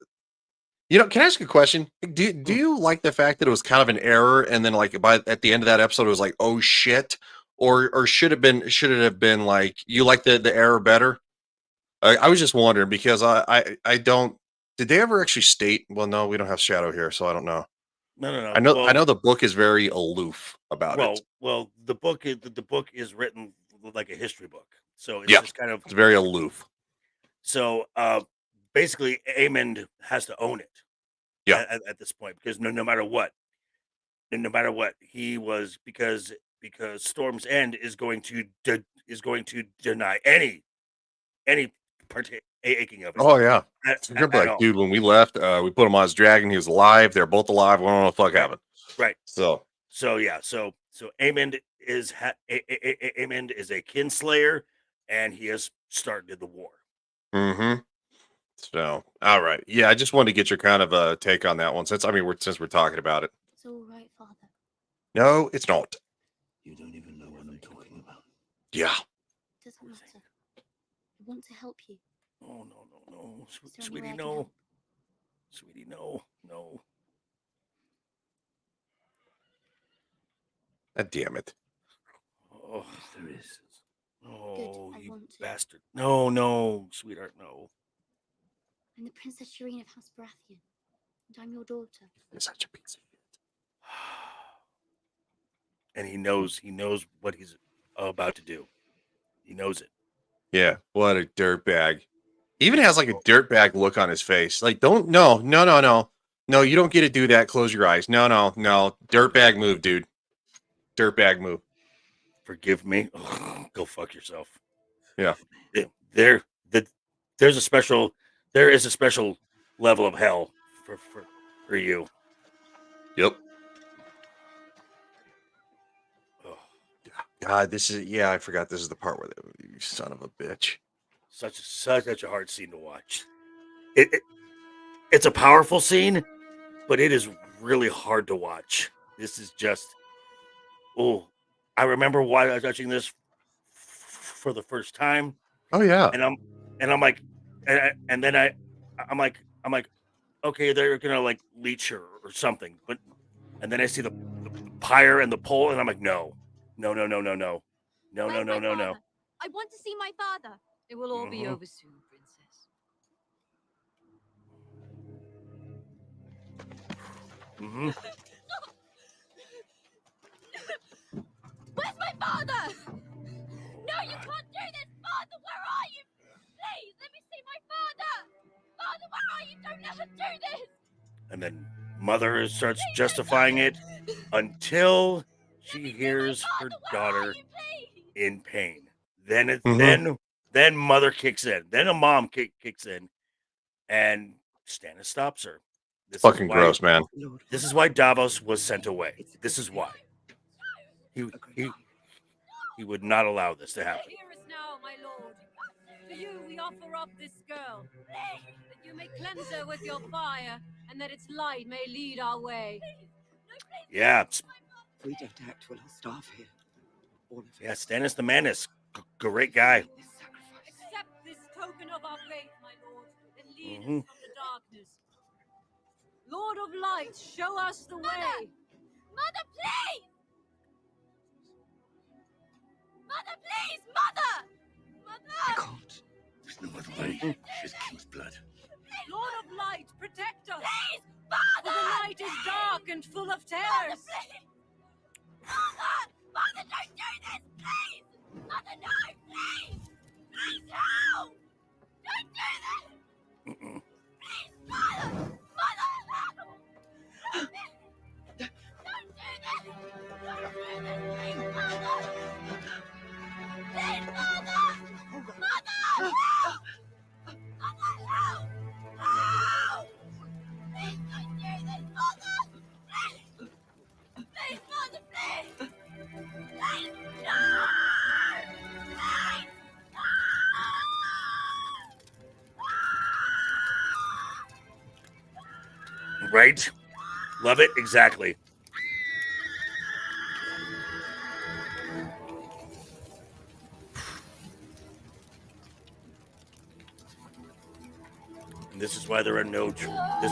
can I ask you a question? Do you like the fact that it was kind of an error, and then like at the end of that episode, it was like, oh shit, or should it have been like you like the error better? I was just wondering because I don't. Did they ever actually state? Well, no, we don't have Shadow here, so I don't know. No. I know the book is very aloof about it. Well, the book is written like a history book, so it's just kind of it's very aloof. So basically, Aemond has to own it. Yeah. At this point, because no matter what, he was because Storm's End is going to deny any partaking of it. Oh yeah. Dude, when we left, we put him on his dragon. He was alive. They're both alive. We don't know what the fuck happened. Right. So Aemond is Aemond is a kinslayer, and he has started the war. Mm-hmm. So, all right. Yeah, I just wanted to get your kind of a take on that one since we're talking about it. It's all right, Father. No, it's not. You don't even know what I'm talking about. Yeah. It doesn't matter. I want to help you. Oh no. Sweetie, any way I can no. help? Sweetie, no. Damn it. Oh, yes, there is. Oh, Good, I you want to. bastard. No, sweetheart, no. I'm the Princess Shireen of House Baratheon, and I'm your daughter. You're such a piece of shit. And he knows what he's about to do. He knows it. Yeah, what a dirtbag. Even has like a dirtbag look on his face. Like, no, you don't get to do that. Close your eyes. No. Dirtbag move, dude. Dirtbag move. Forgive me. Oh, go fuck yourself. Yeah. There is a special level of hell for you. Yep. God, I forgot this is the part where you son of a bitch. Such a hard scene to watch. It's a powerful scene, but it is really hard to watch. This is just I remember watching this for the first time. Oh yeah. And I'm like, and then I'm like, okay, they're gonna like leech her or something, and then I see the pyre and the pole, and I'm like, no. I want to see my father. It will all be over soon, princess. Father, where are you? Please, let me see my father. Father, where are you? Don't let him do this. And then Mother starts justifying it until she hears her daughter in pain. Then it then Mother kicks in. Then a mom kicks in, and Stannis stops her. This Fucking is why, gross, man. This is why Davos was sent away. This is why he would not allow this to happen. Hear us now, my lord. To you we offer up this girl, that you may cleanse her with your fire, and that its light may lead our way. Yeah, If we don't act, we'll all starve here. All of us. yeah. Stannis the Man is great guy. Accept this token of our faith, my lord, and lead us from the darkness. Lord of light, show us the way. Mother, please! Mother, please! Mother! Mother! I can't. There's no other way. She's king's blood. Lord of light, protect us! Please! Father! For the night is dark and full of terrors. Mother, please! Mother! Mother, don't do this! Please! Mother, no! Please! Please, no! Don't do this! Please, Mother! Mother, no! Don't do this! Don't do this! Please, Mother! Please, Mother! Mother, help! Mother, help! Help! Please don't do this, Mother! Please! Please, Mother, please! Please, no! Please! Right? Love it? Exactly. And this is why there are no. This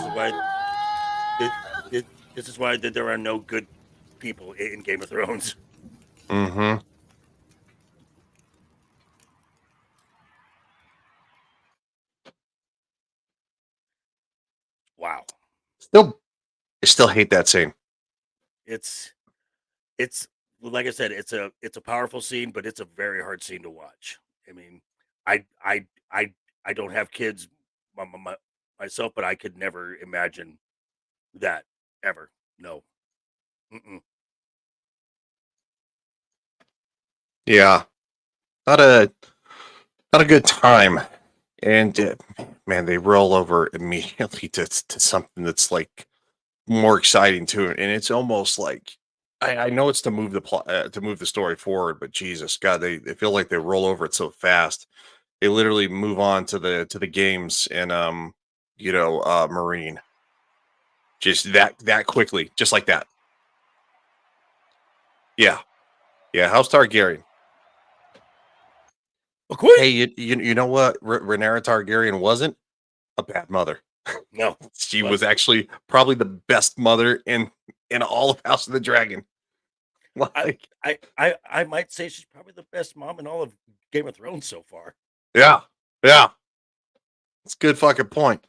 is why there are no good people in Game of Thrones. Mm-hmm. Wow. I still hate that scene. It's like I said, it's a powerful scene, but it's a very hard scene to watch. I mean, I don't have kids myself, but I could never imagine that ever. No. Yeah, not a good time. And man, they roll over immediately to something that's like more exciting to it, and it's almost like I know it's to move the plot to move the story forward, but Jesus God, they feel like they roll over it so fast. They literally move on to the games and Marine just that quickly, just like that. Yeah, House Targaryen. Hey, you know what? Rhaenyra Targaryen wasn't a bad mother. No, she was actually probably the best mother in all of House of the Dragon. Like, I might say she's probably the best mom in all of Game of Thrones so far. Yeah, it's a good fucking point.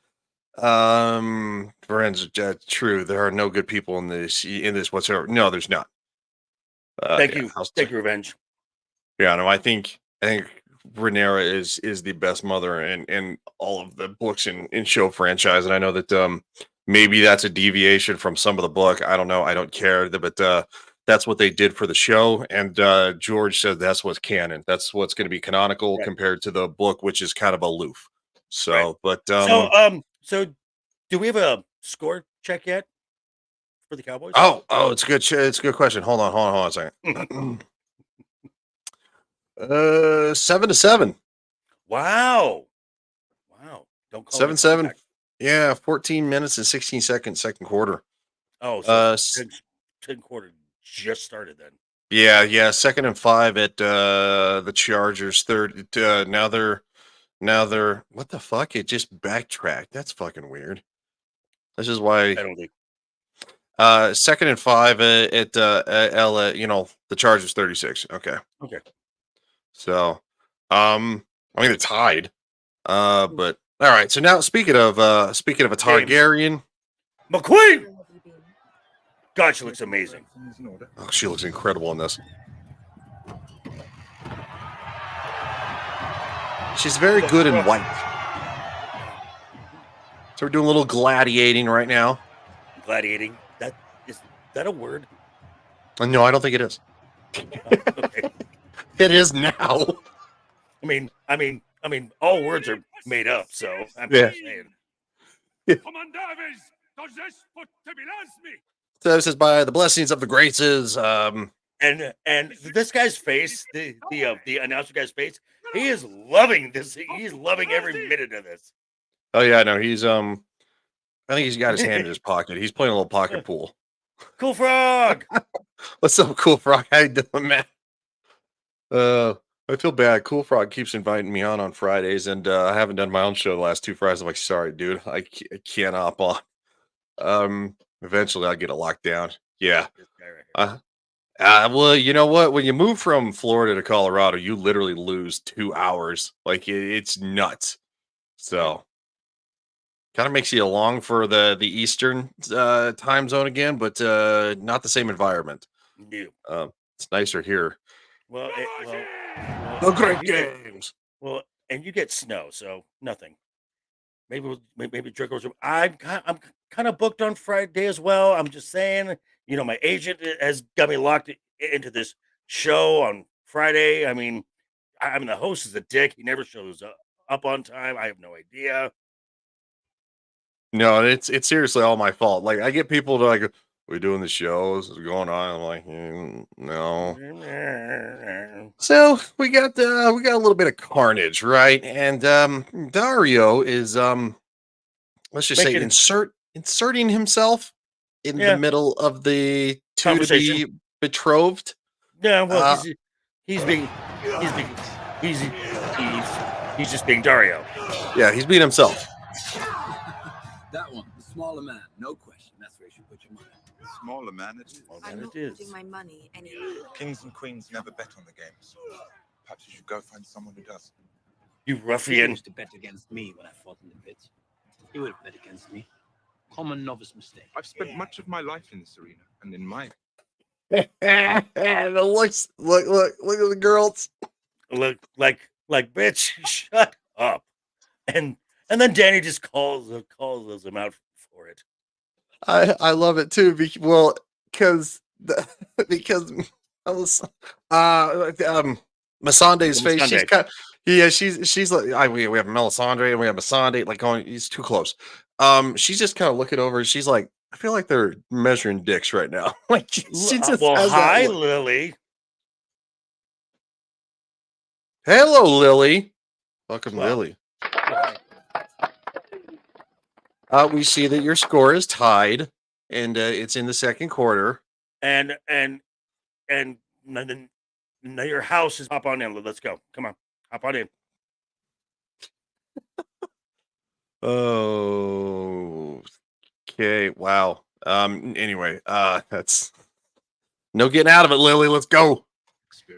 Friends, true. There are no good people in this whatsoever. No, there's not. Thank you, Revenge. Yeah, no, I think Rhaenyra is the best mother in all of the books and show franchise, and I know that maybe that's a deviation from some of the book. I don't know. I don't care, but that's what they did for the show, and George said that's what's canon. That's what's going to be canonical compared to the book, which is kind of aloof. So, but so do we have a score check yet for the Cowboys? Oh, it's good. It's a good question. Hold on a second. 7-7. Wow. Don't call 7-7. Yeah, 14 minutes and 16 seconds, second quarter. Oh, so second quarter just started then. Yeah. 2nd and 5 at the Chargers. Third. Now they're what the fuck? It just backtracked. That's fucking weird. This is why. Penalty. 2nd and 5 at LA. The Chargers 36. Okay. So, I mean they're tied. But all right. So now speaking of a Targaryen, McQueen. God, she looks amazing. Oh, she looks incredible in this. She's very good in white. So we're doing a little gladiating right now. Gladiating. Is that a word? No, I don't think it is. Okay. It is now. I mean, all words are made up, so I'm Yeah. just saying. So this is by the blessings of the graces. And this guy's face, the announcer guy's face, he is loving this. He's loving every minute of this. Oh yeah, no, he's I think he's got his hand in his pocket. He's playing a little pocket pool. Cool Frog. What's up, Cool Frog? How you doing, man? I feel bad. Cool Frog keeps inviting me on Fridays, and I haven't done my own show the last 2 Fridays. I'm like, sorry, dude, I can't hop on. Eventually I'll get it locked down. Yeah. Well, you know what? When you move from Florida to Colorado, you literally lose 2 hours. Like it's nuts. So kind of makes you along for the Eastern time zone again, but not the same environment. No. It's nicer here. Well, the great games. Well, and you get snow, so nothing. Maybe Draco's. I'm kind of booked on Friday as well. I'm just saying, my agent has got me locked into this show on Friday. I mean, the host is a dick. He never shows up on time. I have no idea. No, it's seriously all my fault. Like I get people to like, we doing the shows, what's going on? I'm like, no. So we got a little bit of carnage, right? And Dario is let's just say inserting himself in the middle of the two to be betrothed. Yeah, well, he's just being Dario. Yeah, he's being himself. That one, the smaller man, no question. That's where you should put your money. Smaller man, it is. I'm not putting my money anywhere. Kings and queens never bet on the games. Perhaps you should go find someone who does. You ruffian. He used to bet against me when I fought in the pits. He would have bet against me. Common novice mistake. I've spent much of my life in this arena, and in my look at the girls. Look like bitch, shut up. And then Danny just calls him out for it. I love it too. Because Masande's face. She's kind of, she's like we have Melisandre and we have Masande like going. He's too close. She's just kind of looking over. She's like, I feel like they're measuring dicks right now. Like she just hi, Lily. Hello, Lily. Welcome, Lily. We see that your score is tied, and it's in the second quarter. And now your house is hop on in. Let's go. Come on, hop on in. Oh, okay. Wow. Anyway, that's no getting out of it, Lily. Let's go.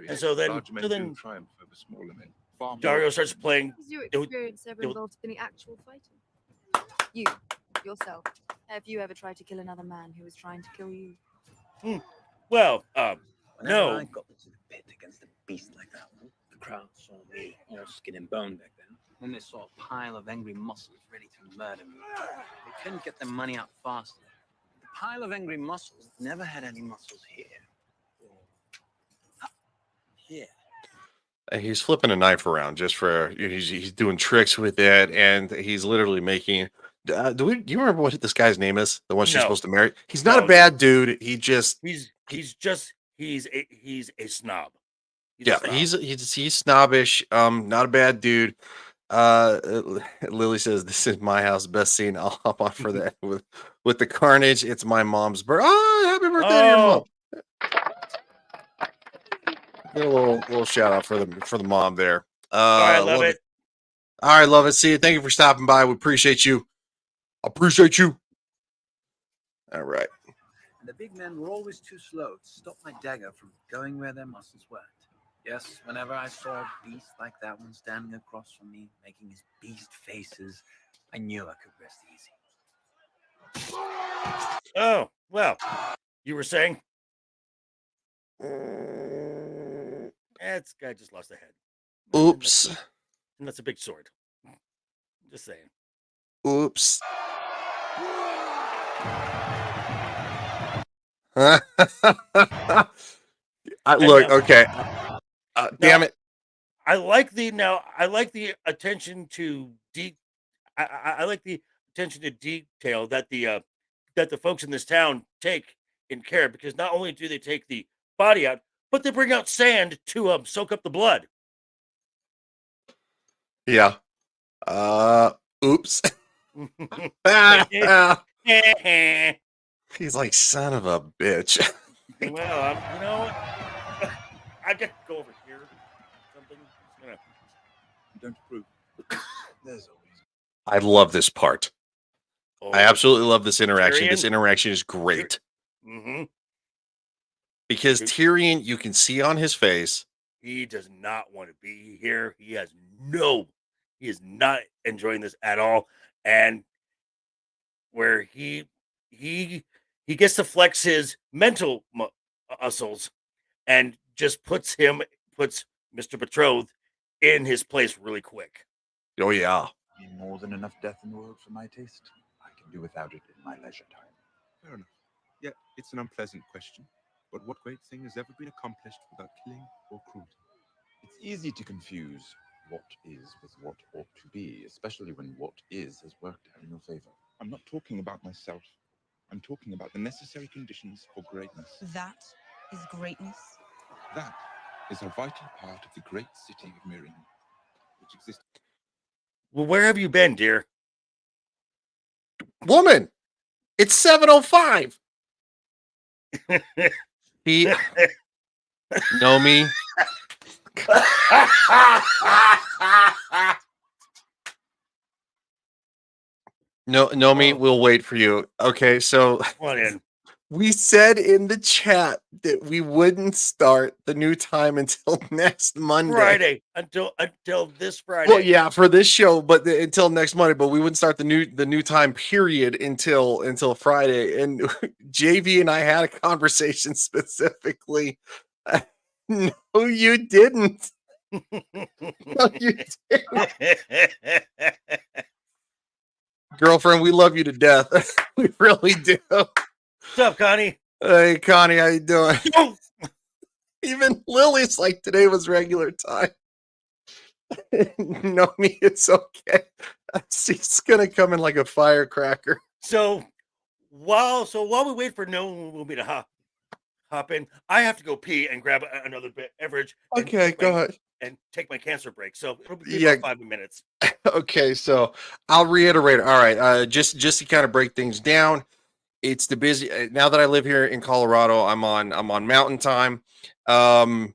And so then triumph over smaller men. Dario starts playing. Has your experience ever involved any actual fighting? You, yourself, have you ever tried to kill another man who was trying to kill you? Well, Whenever no. I got into the pit against a beast like that one, the crowd saw me, all skin and bone back then. Then they saw a pile of angry muscles ready to murder me. They couldn't get their money out fast enough. The pile of angry muscles never had any muscles here. Here. He's flipping a knife around just for he's doing tricks with it, and he's literally making. Do you remember what this guy's name is? The one she's supposed to marry. He's not a bad dude. He's a snob. He's snobbish. Not a bad dude. Lily says, "This is my house. Best scene. I'll hop on for that with the carnage. It's my mom's birthday. Oh, happy birthday to your mom! Get a little shout out for the mom there. I love it. All right, love it. See you. Thank you for stopping by. We appreciate you. Appreciate you. All right. And the big men were always too slow to stop my dagger from going where their muscles weren't. Yes, whenever I saw a beast like that one standing across from me, making his beast faces, I knew I could rest easy. Oh, well, you were saying? This guy just lost a head. Oops. And that's a big sword. Just saying. Oops. Look, okay. Damn it. I like the attention to I like the attention to detail that the folks in this town take in care, because not only do they take the body out, but they bring out sand to soak up the blood. Yeah. Oops. He's like, son of a bitch. Well, you know what? I get to go over here. Something. You don't approve. There's always. I love this part. I absolutely love this interaction. Tyrion? This interaction is great. Mm-hmm. Because Tyrion, you can see on his face, he does not want to be here. He is not enjoying this at all. And where he gets to flex his mental muscles and just puts Mr. Betrothed in his place really quick. Oh yeah. More than enough death in the world for my taste. I can do without it in my leisure time. Fair enough. Yeah, it's an unpleasant question. But what great thing has ever been accomplished without killing or cruelty? It's easy to confuse what is with what ought to be, especially when what is has worked out in your favor. I'm not talking about myself. I'm talking about the necessary conditions for greatness. That is greatness. That is a vital part of the great city of Miriam, which exists. Well, where have you been, dear? Woman, it's 7:05. He Nomi. Nomi, we'll wait for you. Okay, so we said in the chat that we wouldn't start the new time until next Monday. Friday until this Friday. Well, yeah, for this show, but until next Monday. But we wouldn't start the new time period until Friday. And JV and I had a conversation specifically. No, you didn't. No, you didn't. Girlfriend, we love you to death. We really do. What's up, Connie? Hey, Connie, how you doing? Even Lily's like, today was regular time. No, me, it's okay. She's gonna come in like a firecracker. So while we wait for Nomi to hop in, I have to go pee and grab another beverage. Okay, go ahead. And take my cancer break. So it'll be about 5 minutes. Okay, so I'll reiterate. All right, just to kind of break things down. It's the busy now that I live here in Colorado. I'm on Mountain Time. I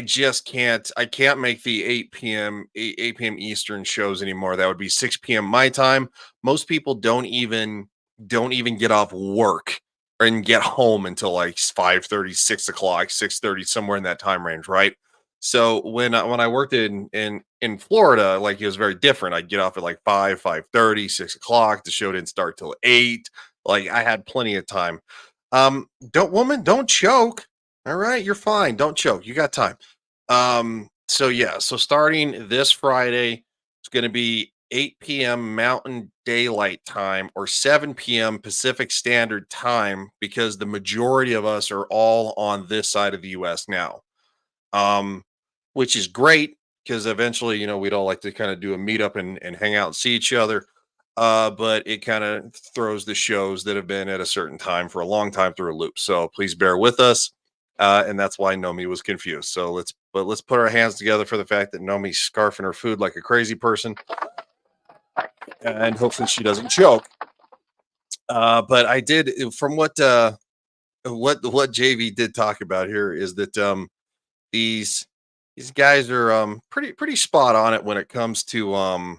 just can't make the 8 p.m. Eastern shows anymore. That would be 6 p.m. my time. Most people don't even get off work and get home until like 5:30, 6 o'clock, 6:30, somewhere in that time range, right? So when I worked in Florida, like, it was very different. I'd get off at like 5:30, 6 o'clock. The show didn't start till 8. Like, I had plenty of time. Don't choke. All right, you're fine. Don't choke. You got time. So starting this Friday, it's going to be 8 p.m. Mountain Daylight Time or 7 p.m. Pacific Standard Time, because the majority of us are all on this side of the U.S. now. Which is great, because eventually, we'd all like to kind of do a meetup and hang out and see each other. But it kind of throws the shows that have been at a certain time for a long time through a loop. So please bear with us. And that's why Nomi was confused. So let's put our hands together for the fact that Nomi's scarfing her food like a crazy person. And hopefully she doesn't choke. But I did, from what JV did talk about here, is that these guys are pretty spot on it when it comes to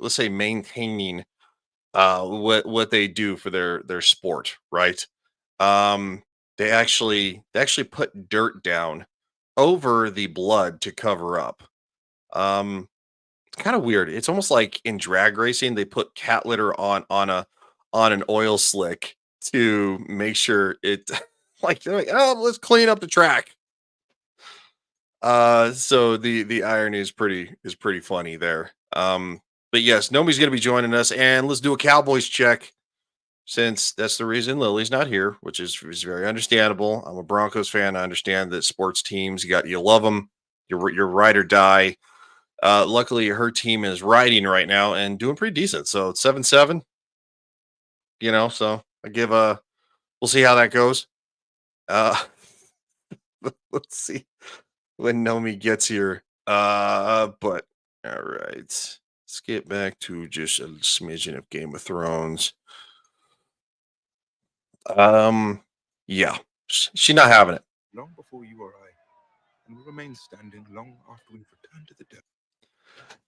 let's say maintaining what they do for their sport, right? They actually put dirt down over the blood to cover up. It's kind of weird. It's almost like in drag racing, they put cat litter on an oil slick to make sure it like, they're like, oh, let's clean up the track. So the irony is pretty funny there. But yes, Nomi's gonna be joining us, and let's do a Cowboys check since that's the reason Lily's not here, which is very understandable. I'm a Broncos fan. I understand that sports teams you love them, you're ride or die. Luckily, her team is riding right now and doing pretty decent. So it's 7-7. So I give we'll see how that goes. Uh, let's see when Nomi gets here. But all right, let's get back to just a smidgen of Game of Thrones. Yeah, she's not having it. Long before you or I, and will remain standing long after we've returned to the dirt.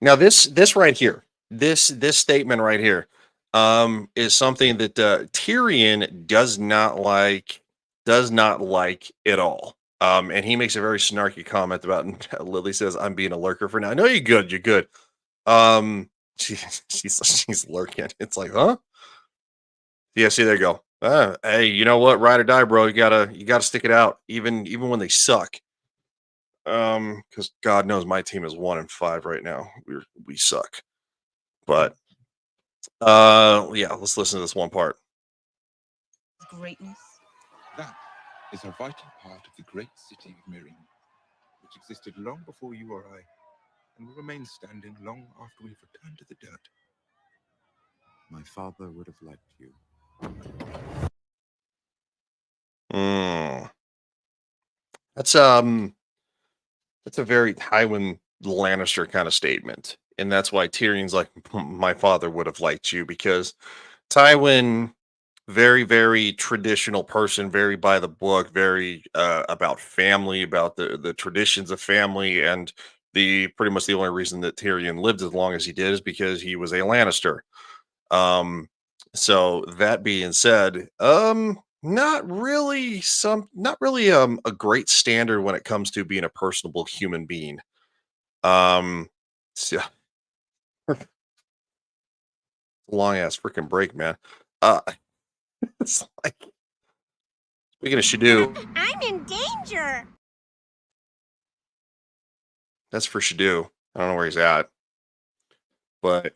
Now this right here, this statement right here, is something that Tyrion does not like at all. And he makes a very snarky comment about Lily says, "I'm being a lurker for now." No, you're good. You're good. She's lurking. It's like, huh? Yeah. See, there you go. Hey, you know what? Ride or die, bro. You gotta stick it out, even when they suck. Because God knows my team is 1-5 right now. We suck. But yeah, let's listen to this one part. Greatness. That is a vital part of the great city of Meereen, which existed long before you or I, and will remain standing long after we've returned to the dirt. My father would have liked you. That's a very Tywin Lannister kind of statement, and that's why Tyrion's like, my father would have liked you, because Tywin, very very traditional person, very by the book, very about family, about the traditions of family, and the pretty much the only reason that Tyrion lived as long as he did is because he was a Lannister. So that being said, not really a great standard when it comes to being a personable human being. So, long ass freaking break, man. It's like, speaking of Shadu, I'm in danger. that's for Shadu. I don't know where he's at, but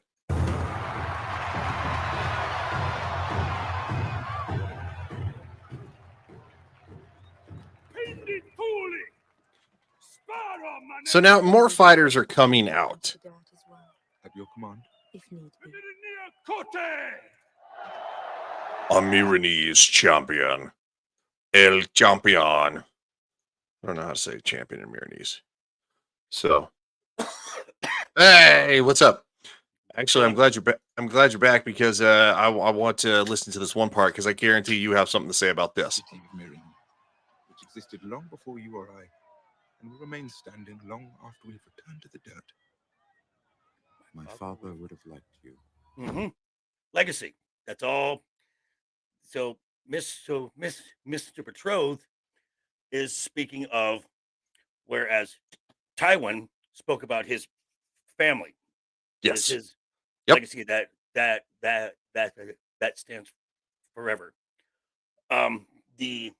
so now more fighters are coming out. At your command. If need be. Amiranese champion. El champion. I don't know how to say champion in Miranese. So, hey, what's up? Actually, I'm glad you're back. I'm glad you're back because I want to listen to this one part because I guarantee you have something to say about this. City of Meereen, which existed long before you or I, and will remain standing long after we've returned to the dirt. My father would have liked you. Mm-hmm. Legacy. That's all. So Mr. Betrothed is speaking of, whereas Tywin spoke about his family. Yes. His Yep. legacy that stands forever. The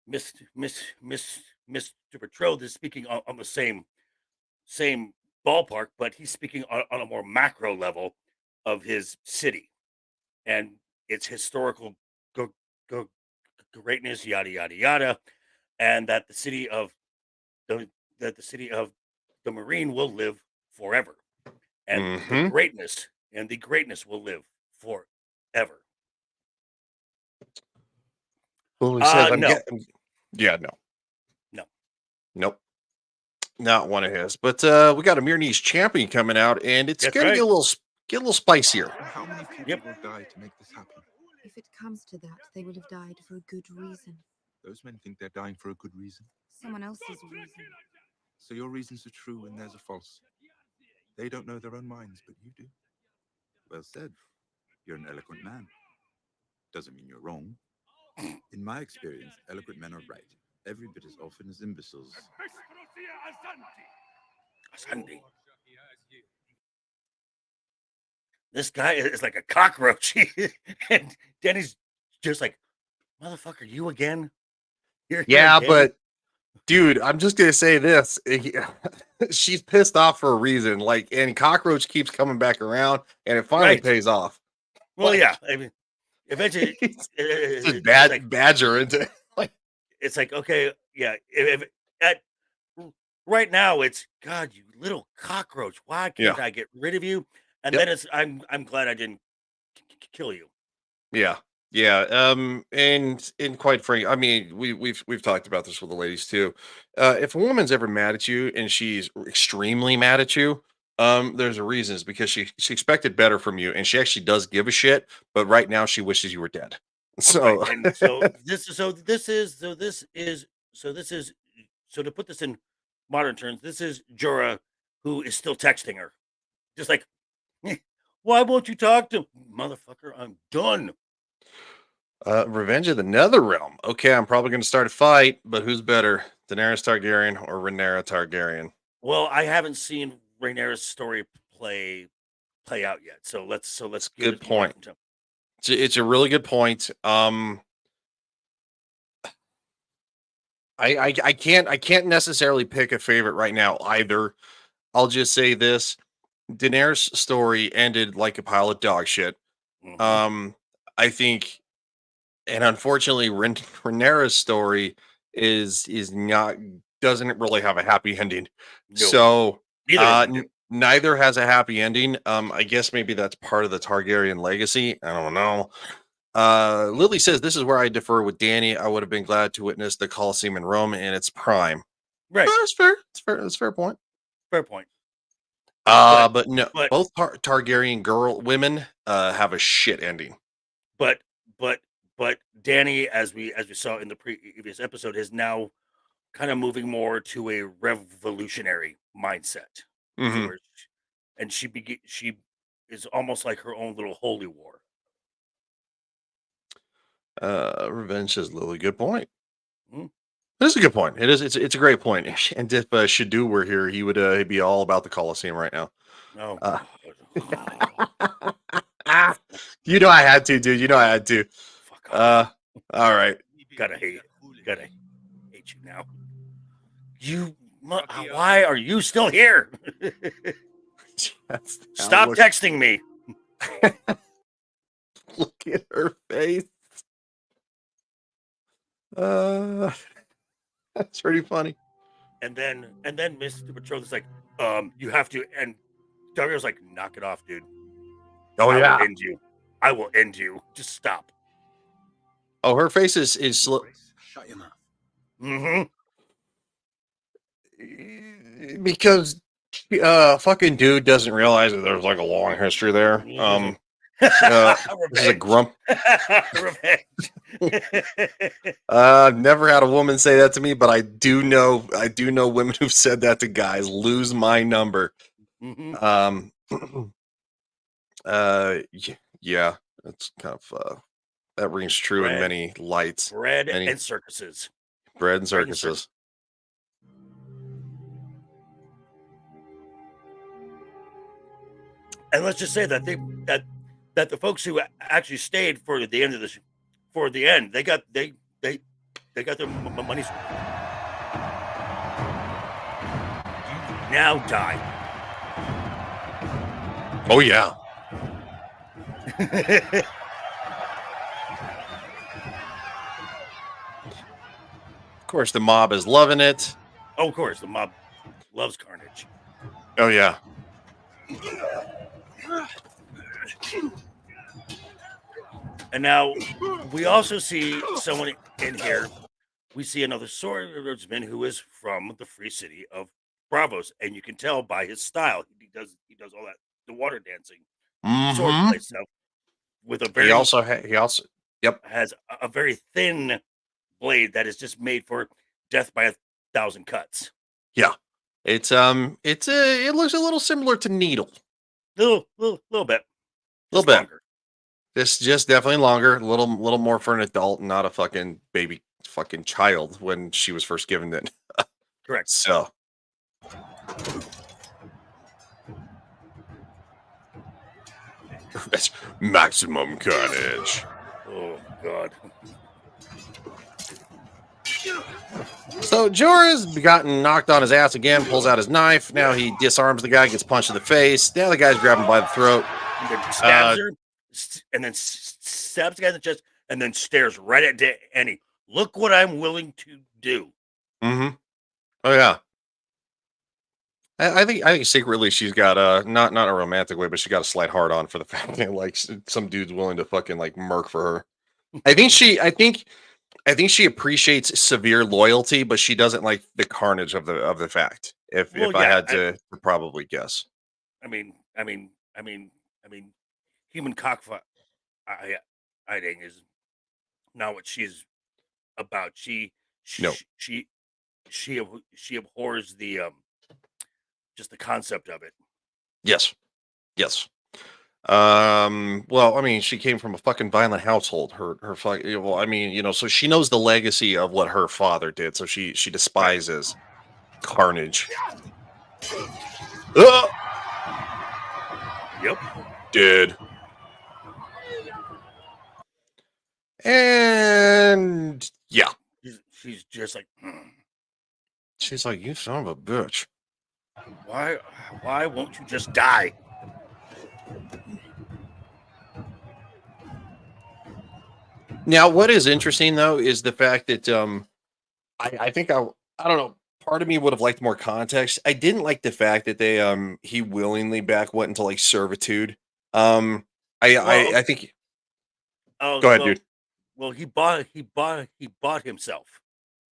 Mr. Betrothed is speaking on the same ballpark, but he's speaking on a more macro level of his city and its historical greatness, yada yada yada, and that the city of the Marine will live forever, and the greatness will live forever. Well, he said, No. Yeah, no. No. Nope. Not one of his. But we got a Miranese champion coming out, and it's That's gonna right. get a little spicier. How many people will die to make this happen? If it comes to that, they will have died for a good reason. Those men think they're dying for a good reason. Someone else's reason. So your reasons are true and theirs are false. They don't know their own minds, but you do. Well said. You're an eloquent man. Doesn't mean you're wrong. In my experience, eloquent men are right. Every bit as often as imbeciles. Asante. This guy is like a cockroach. And Danny's just like, motherfucker, you again? You're here Yeah, again? but Dude, I'm just gonna say this. She's pissed off for a reason. Like, and Cockroach keeps coming back around, and it finally Right. pays off. Well, Like, yeah. I mean, eventually, just it's like badger into like. it's like okay, yeah. If at right now, it's God, you little cockroach. Why can't Yeah. I get rid of you? And Yep. then it's I'm glad I didn't kill you. Yeah. Yeah. And quite frankly, I mean, we've talked about this with the ladies too. If a woman's ever mad at you and she's extremely mad at you, there's a reason. It's because she expected better from you, and she actually does give a shit. But right now, she wishes you were dead. Right. So And so to put this in modern terms, this is Jorah who is still texting her. Just like, why won't you talk to motherfucker? I'm done. Revenge of the Netherrealm. Okay, I'm probably going to start a fight, but who's better, Daenerys Targaryen or Rhaenyra Targaryen? Well, I haven't seen Rhaenyra's story play out yet. So let's give Good it more point. time. It's a really good point. I can't necessarily pick a favorite right now either. I'll just say this: Daenerys' story ended like a pile of dog shit. I think, and unfortunately, Rhaenyra's story is not doesn't really have a happy ending. No. So Neither of them do. neither has a happy ending. I guess maybe that's part of the Targaryen legacy. I don't know. Lily says this is where I differ with Danny. I would have been glad to witness the Colosseum in Rome in its prime. Right. That's fair. It's fair. That's a fair point. Fair point. But no, but- both Targaryen women have a shit ending. But Danny, as we saw in the previous episode, is now kind of moving more to a revolutionary mindset. Mhm. Where and she is almost like her own little holy war. Revenge says Lily. Good point. Mhm. This is a good point. It is. It's a great point. And if Shadu were here, he would he'd be all about the Colosseum right now. No. You know I had to, dude. You know I had to. All right. Gotta hate you now. Why are you still here? Stop texting me. Look at her face. That's pretty funny. And then Mr. Patrol is like, you have to, and Dario's like, knock it off, dude. Oh I yeah. will end you. I will end you. Just stop. Oh, her face is slow. Shut your mouth. Because fucking dude doesn't realize that there's like a long history there. This is a grump. Revenge. I've never had a woman say that to me, but I do know women who've said that to guys. Lose my number. Yeah, that's kind of that rings true in many lights. Bread and circuses. Bread and circuses. And let's just say that that the folks who actually stayed for the end of this, for the end, they got their money's worth. You now die. Oh yeah. Of course, the mob is loving it. Oh, of course, the mob loves carnage. Oh yeah. And now we also see someone in here. We see another swordsman who is from the free city of Bravos, and you can tell by his style. He does all that, the water dancing, swordplay stuff with a very. He also has a very thin blade that is just made for death by 1,000 cuts. Yeah, it looks a little similar to Needle. Little bit. Little bit. Longer. This just definitely longer, a little more for an adult, not a fucking baby fucking child when she was first given it. Correct. So that's maximum carnage. Oh god. It's So Jorah's gotten knocked on his ass again, pulls out his knife. Now he disarms the guy, gets punched in the face. Now the guy's grabbing him by the throat. And then stabs her, and then stabs the guy in the chest, and then stares right at Annie. Look what I'm willing to do. Mm-hmm. Oh yeah. I think secretly she's got not in a romantic way, but she got a slight hard on for the fact that like some dude's willing to fucking like murk for her. I think she appreciates severe loyalty, but she doesn't like the carnage of the fact. If I had to probably guess. I mean, human cockfighting is not what she's about. She abhors the just the concept of it. Yes. Well, I mean, she came from a fucking violent household. Her well, I mean, you know, so she knows the legacy of what her father did. So she despises carnage. Yep. Dead. And yeah. She's just like She's like, you son of a bitch. Why won't you just die? Now, what is interesting though is the fact that I think I don't know. Part of me would have liked more context. I didn't like the fact that they he willingly went into like servitude. I think. Oh, go ahead, dude. Well, he bought himself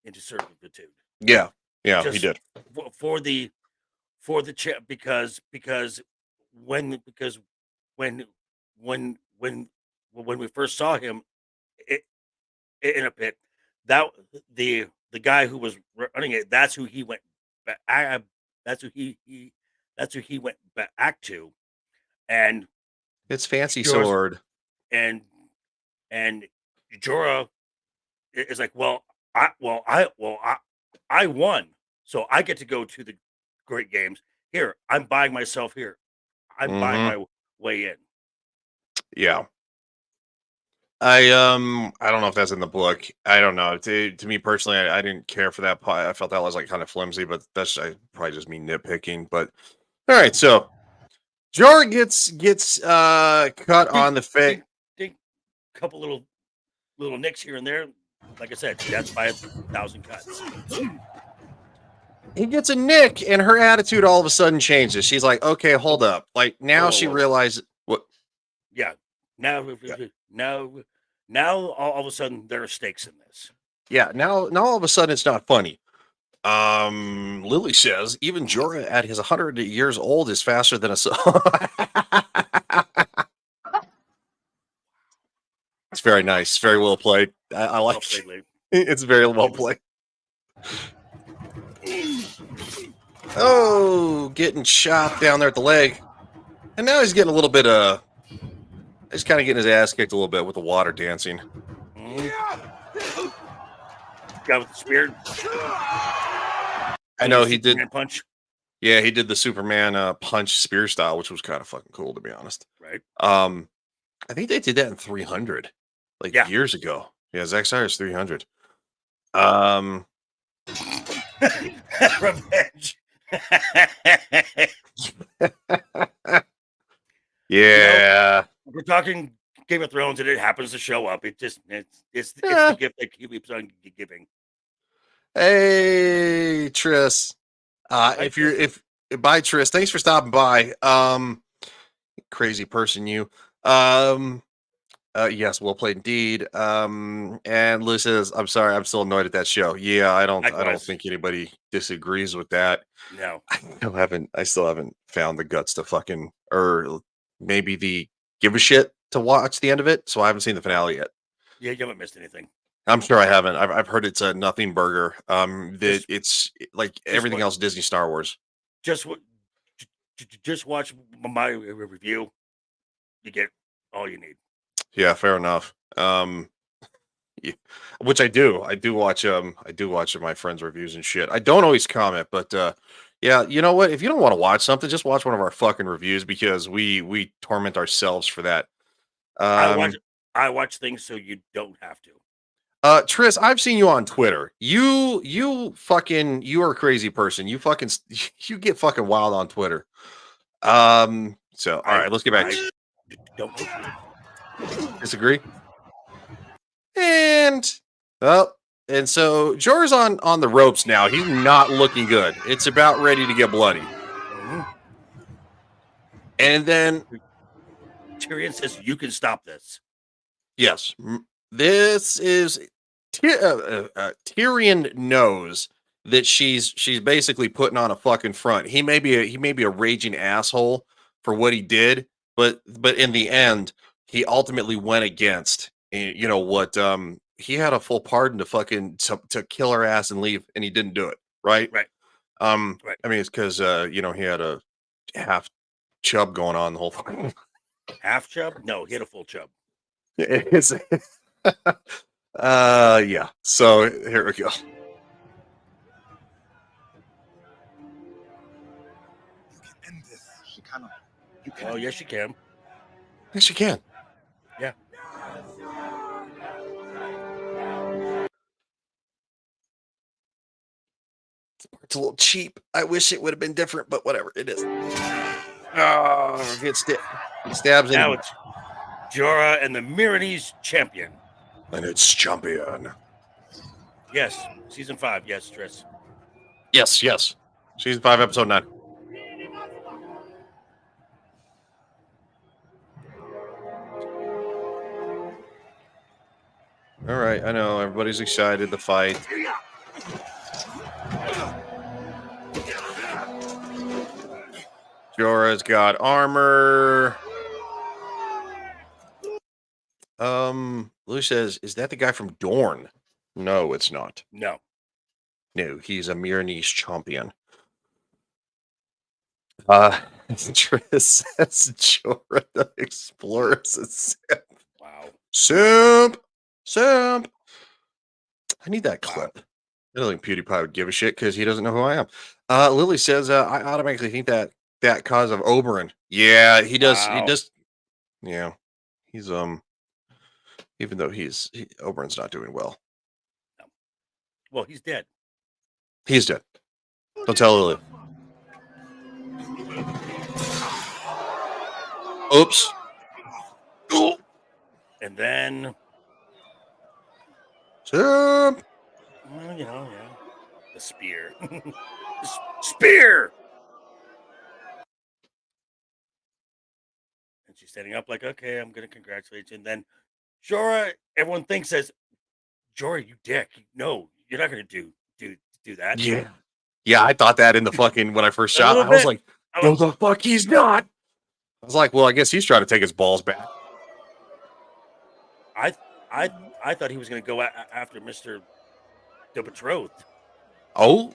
into servitude. Yeah, he did for the because when we first saw him in a pit, that the guy who was running it, that's who he went back. That's who he went back to, and it's fancy sword. And Jorah is like, I won, so I get to go to the Great Games. Here, I'm buying myself here. I'm buying my way in. Yeah. I don't know if that's in the book. I don't know. To me personally, I didn't care for that part. I felt that was like kind of flimsy, but that's probably just me nitpicking. But all right, so Jorah gets cut on the face. Couple little nicks here and there. Like I said, that's 5,000 cuts. He gets a nick, and her attitude all of a sudden changes. She's like, "Okay, hold up." Like now she realizes what. Yeah. Now all of a sudden there are stakes in this. Yeah. Now all of a sudden it's not funny. Lily says even Jorah at his 100 years old is faster than a. It's very nice. Very well played. I like it. It's very well played. Oh, getting shot down there at the leg. And now he's getting a little bit he's kind of getting his ass kicked a little bit with the water dancing. Guy with the spear. I know he did punch. Yeah, he did the Superman punch spear style, which was kind of fucking cool to be honest. Right. I think they did that in 300 years ago. Yeah, Zack Snyder's 300. Revenge. Yeah. We're talking Game of Thrones and it happens to show up. It's the gift that keeps on giving. Hey Tris. If bye Tris, thanks for stopping by. Crazy person you. Yes, well played indeed. And Liz says, I'm sorry, I'm still annoyed at that show. Yeah, I don't think anybody disagrees with that. No. I still haven't found the guts to fucking, or maybe the give a shit to watch the end of it. So I haven't seen the finale yet. Yeah, you haven't missed anything. I'm sure I haven't. I've heard it's a nothing burger. It's like everything else Disney Star Wars. Just watch my review. You get all you need. Yeah, fair enough. Which I do. I do watch my friends' reviews and shit. I don't always comment, but yeah, you know what? If you don't want to watch something, just watch one of our fucking reviews because we torment ourselves for that. I watch things so you don't have to. Tris, I've seen you on Twitter. You are a crazy person. You get fucking wild on Twitter. So all right, let's get back. Don't disagree. And so Jorah's on the ropes now. He's not looking good. It's about ready to get bloody. And then Tyrion says, "You can stop this." Yes, this is Tyrion knows that she's basically putting on a fucking front. He may be a raging asshole for what he did, but in the end, he ultimately went against what he had a full pardon to kill her ass and leave, and he didn't do it. Right. Right. Right. I mean, it's because he had a half chub going on the whole thing. Half chub? No, he had a full chub. It's yeah. So here we go. End this. She cannot. You Oh, yes, you can. Yes, you can. Yeah. It's a little cheap. I wish it would have been different, but whatever. It is. Oh, get stabs now in. It's Jorah and the Myronese champion. And it's champion. Yes. Season 5. Yes, Tris. Yes. Season 5, episode 9. All right, I know everybody's excited to fight. Jorah's got armor. Lou says, "Is that the guy from Dorne?" No, it's not. No, he's a Myronese champion. Tris says Jorah the Explorer is a simp. Wow. Simp. I need that clip. I don't think PewDiePie would give a shit because he doesn't know who I am. Lily says, I automatically think that cause of Oberyn. Yeah, he does. Wow. He does. Yeah, he's even though Oberyn's not doing well. No. Well, he's dead. He's dead. Don't tell Lily. Oops. And then Simp. Well, yeah. The spear. Spear! And she's standing up like, okay, I'm going to congratulate you. And then Jorah, everyone thinks says, Jorah, you dick. No, you're not going to do that. Yeah. Yeah, I thought that in the fucking, when I first shot, I was like, no, the fuck he's not. I was like, well, I guess he's trying to take his balls back. I thought he was going to go after Mr. the Betrothed. Oh?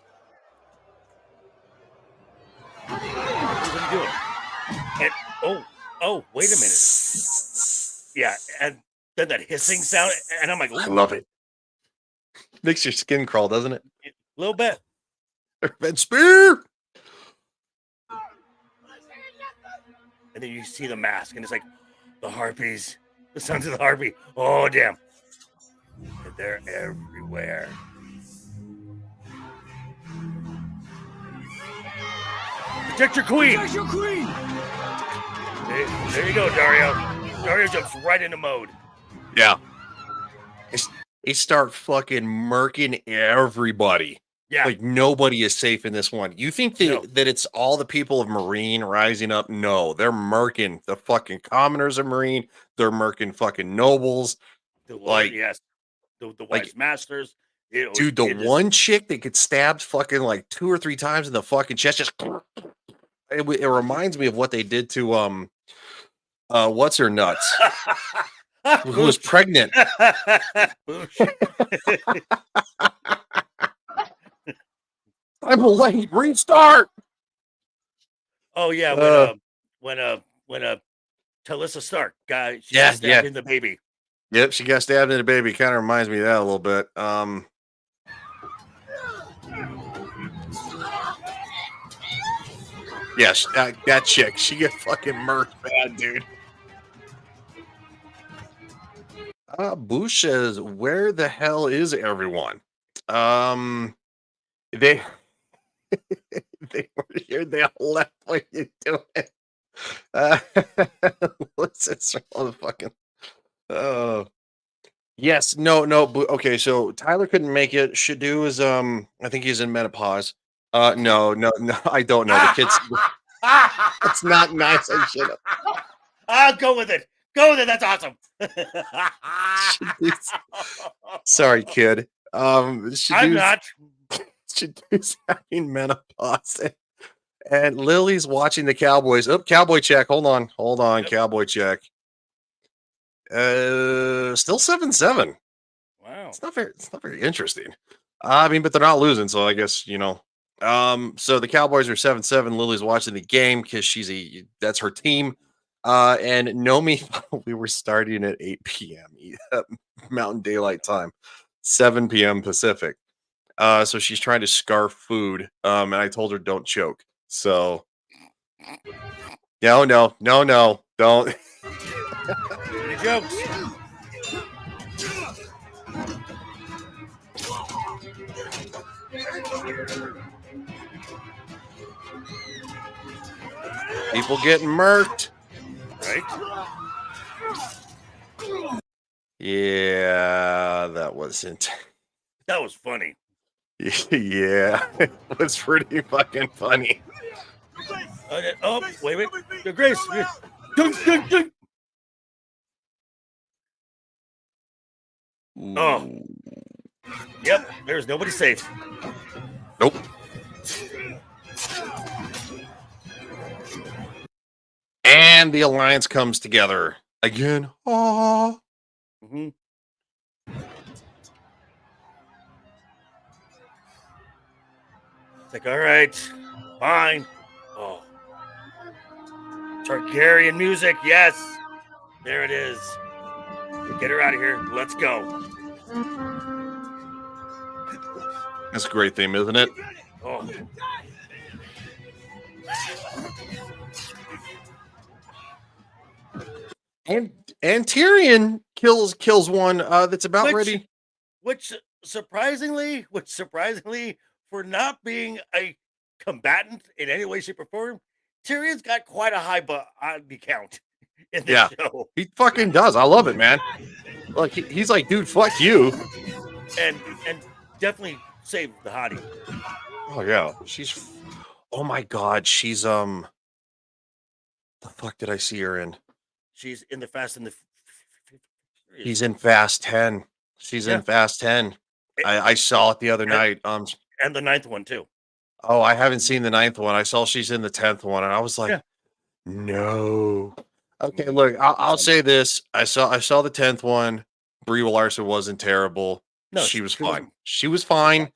What are you doing? And, oh, wait a minute. Yeah, and then that hissing sound, and I'm like, I love it. Makes your skin crawl, doesn't it? A little bit. Red spear! And then you see the mask, and it's like, the harpies. The sons of the harpy. Oh, damn. And they're everywhere. Protect your queen! Protect your queen! There you go, Dario. Dario jumps right into mode. Yeah. They start fucking murking everybody. Yeah. Like, nobody is safe in this one. You think that it's all the people of Marine rising up? No, they're murking the fucking commoners of Marine. They're murking fucking nobles. The Lord, yes. The wise masters. Dude, one chick that gets stabbed fucking like 2 or 3 times in the fucking chest, just it reminds me of what they did to what's her nuts? Who was pregnant. I'm late. Restart. Oh yeah, when Talissa Stark guy, she got stabbed in the baby. Yep, she got stabbed in the baby. Kind of reminds me of that a little bit. Yes, that chick, she get fucking murked bad, dude. Boosh says, "Where the hell is everyone?" They they were here. They all left. What are you doing? Uh, listen, all the fucking. Oh, yes, no. Okay, so Tyler couldn't make it. Shadu is I think he's in menopause. No. I don't know. The kids. That's not nice. I should have. I'll go with it. Go with it. That's awesome. Sorry, kid. I'm Shadu's, not. Shadu's having menopause, and Lily's watching the Cowboys. Oh, Cowboy check. Hold on. Yep. Cowboy check. Still 7-7. Wow. It's not very interesting. I mean, but they're not losing, so I guess so the Cowboys are 7-7. Lily's watching the game because that's her team. And Nomi, we were starting at 8 p.m. Mountain Daylight Time, 7 p.m. Pacific. So she's trying to scarf food. And I told her don't choke. So no, don't. Any jokes? People getting murked. Right? Yeah, that wasn't. That was funny. Yeah, it was pretty fucking funny. Oh, wait. Grace. Dunk. Oh. Yep, there's nobody safe. Nope. And the alliance comes together again. Oh. Mm-hmm. It's like, all right, fine. Oh. Targaryen music, yes. There it is. Get her out of here. Let's go. That's a great theme, isn't it? Oh. And Tyrion kills one that's about ready. Which surprisingly, for not being a combatant in any way, shape, or form, Tyrion's got quite a high body count in this show. He fucking does. I love it, man. Look, he's like, dude, fuck you. And definitely saved the hottie. Oh yeah, oh my god, she's the fuck did I see her in? She's in the Fast and the. He's in Fast 10. She's in Fast 10. I saw it the other night. And the 9th one too. Oh, I haven't seen the 9th one. I saw she's in the 10th one, and I was like, no. Okay, look, I'll say this. I saw the 10th one. Brie Larson wasn't terrible. No, she was fine. She was fine.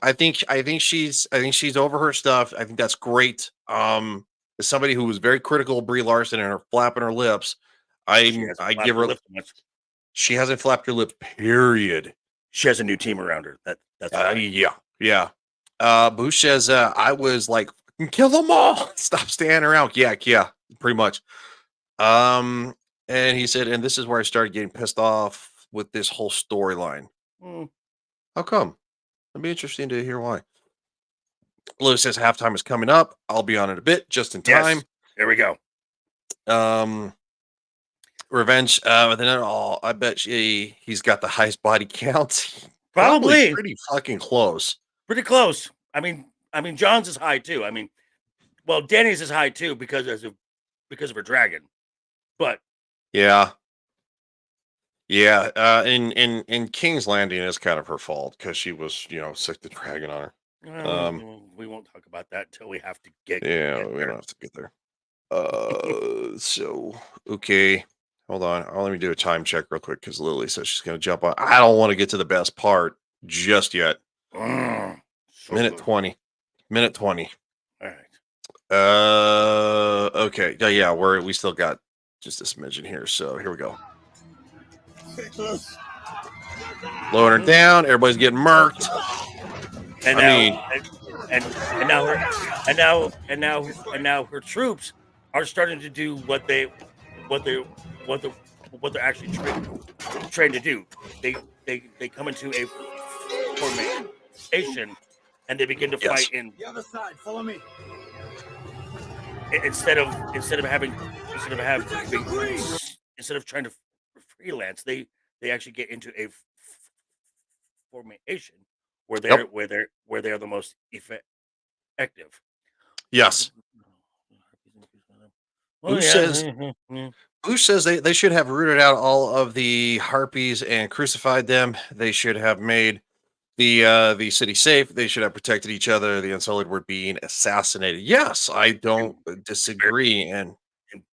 I think she's over her stuff. I think that's great. As somebody who was very critical of Brie Larson and her flapping her lips, I give her. She hasn't flapped her lips. Period. She has a new team around her. That's yeah. Bush says I was like, kill them all. Stop standing around. Yeah, pretty much. And he said, and this is where I started getting pissed off with this whole storyline. How come? It'd be interesting to hear why. Lewis says halftime is coming up. I'll be on it a bit, just in time. Yes. There we go. Revenge. I bet he's got the highest body count. Probably pretty fucking close. Pretty close. I mean, John's is high too. Well, Danny's is high too because of her dragon. But yeah. In King's Landing is kind of her fault because she was, sick the dragon on her. We won't talk about that until we have to get. Yeah, we don't have to get there. So okay, hold on. Let me do a time check real quick because Lily says she's going to jump on. I don't want to get to the best part just yet. Minute 20. Minute 20. All right. Okay. Yeah, we still got just a smidgen here. So here we go. Lowering her down. Everybody's getting murked. And now her troops are starting to do what they're actually trained for. trained to do. They come into a formation and they begin to fight in The other side, follow me. instead of trying to freelance. They actually get into a formation where they're the most effective. Yes. Well, Who yeah. says Who says they should have rooted out all of the harpies and crucified them? They should have made the city safe. They should have protected each other. The Unsullied were being assassinated. Yes, I don't disagree. And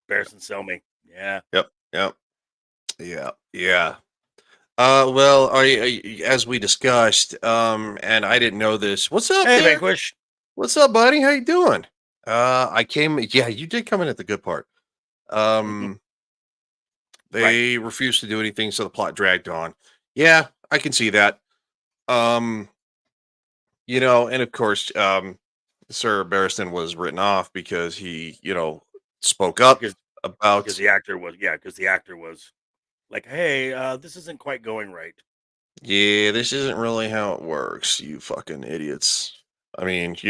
Embarrassing sell me. Yeah. Yep. Yeah. Well, as we discussed, and I didn't know this. What's up, Hey, there? Vanquish. What's up, buddy? How you doing? I came. Yeah, you did come in at the good part. They refused to do anything, so the plot dragged on. Yeah, I can see that. And of course, Sir Barristan was written off because he, spoke up about because the actor was like, hey, this isn't quite going right. Yeah, this isn't really how it works, you fucking idiots. I mean, he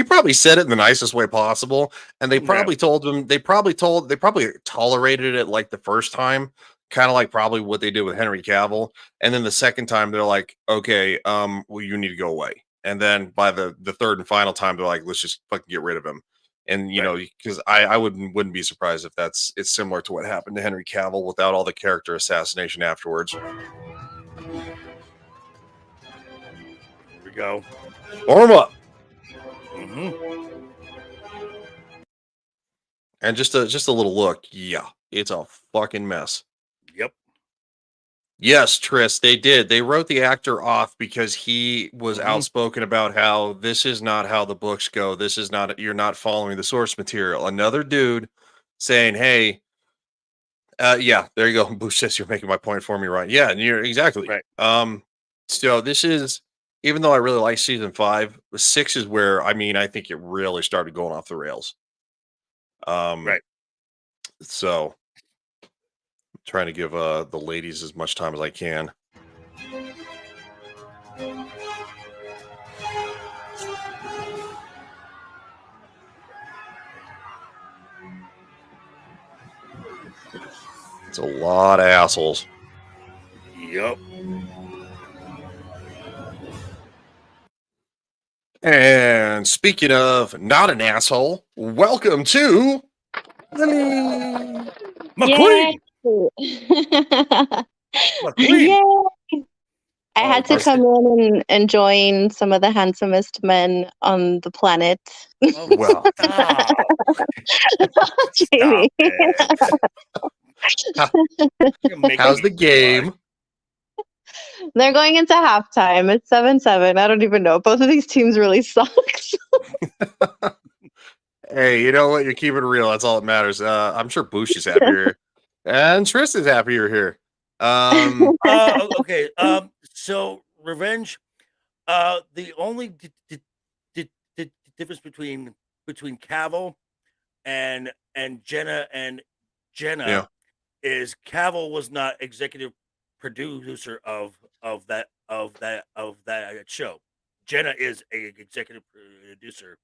probably said it in the nicest way possible, and they probably told him they probably tolerated it like the first time, kind of like probably what they did with Henry Cavill, and then the second time they're like, okay, well, you need to go away, and then by the third and final time they're like, let's just fucking get rid of him, and because I wouldn't be surprised if it's similar to what happened to Henry Cavill without all the character assassination afterwards. Here we go. Warm up. Mm-hmm. And just a little look. Yeah, it's a fucking mess. Yep. Yes, Tris, they did. They wrote the actor off because he was outspoken about how this is not how the books go. This is not, you're not following the source material. Another dude saying, hey, yeah, there you go. Bush says you're making my point for me, right? Yeah, and you're exactly right. So this is, even though I really like season 5, 6 is where I think it really started going off the rails. Right. So I'm trying to give the ladies as much time as I can. It's a lot of assholes. Yep. And speaking of not an asshole, welcome to McQueen. Yay! I had to come in and join some of the handsomest men on the planet. Well, Jamie. How's the game? They're going into halftime. It's 7-7. I don't even know. Both of these teams really suck. Hey, you know what? You're keeping it real. That's all that matters. I'm sure Bush is happier, and Tris is happier here. Okay. So Revenge. The only difference between Cavill and Jenna is Cavill was not executive producer of that show. Jenna is a executive producer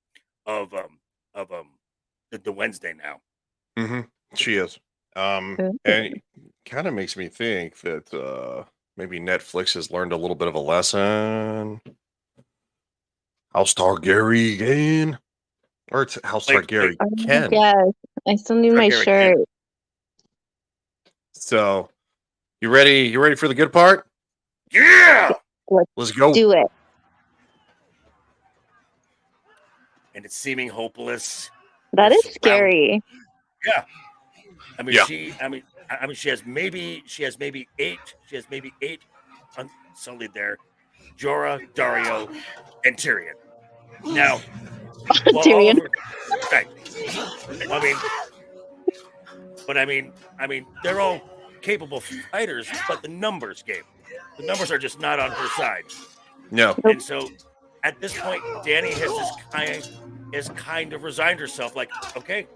of the Wednesday now. Mm-hmm. She is. And it kind of makes me think that maybe Netflix has learned a little bit of a lesson. House Targaryen again, or it's House Targaryen Ken. Yes, I still need my shirt. So, you ready? You ready for the good part? Yeah. Let's go. Do it. And it's seeming hopeless. That is scary. Yeah. I mean, Yeah. she has maybe 8. She has maybe 8 unsullied there. Jorah, Dario, and Tyrion. Now, Tyrion. Right. I mean, they're all capable fighters, but the numbers game. The numbers are just not on her side. No. And so, at this point, Dany has kind of resigned herself. Like, okay,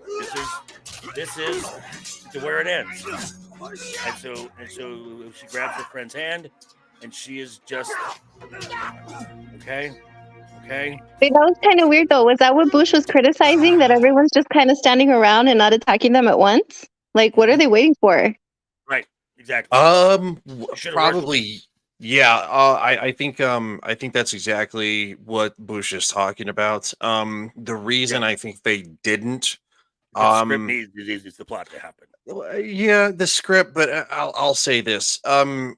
this is to where it ends. And so she grabs her friend's hand, and she is just okay. Wait, that was kind of weird though. Was that what Bush was criticizing? That everyone's just kind of standing around and not attacking them at once? Like, what are they waiting for? Right. Exactly. Probably. Yeah. I think that's exactly what Bush is talking about. The reason I think they didn't. The script needs the plot to happen. Yeah, the script, but I'll say this. I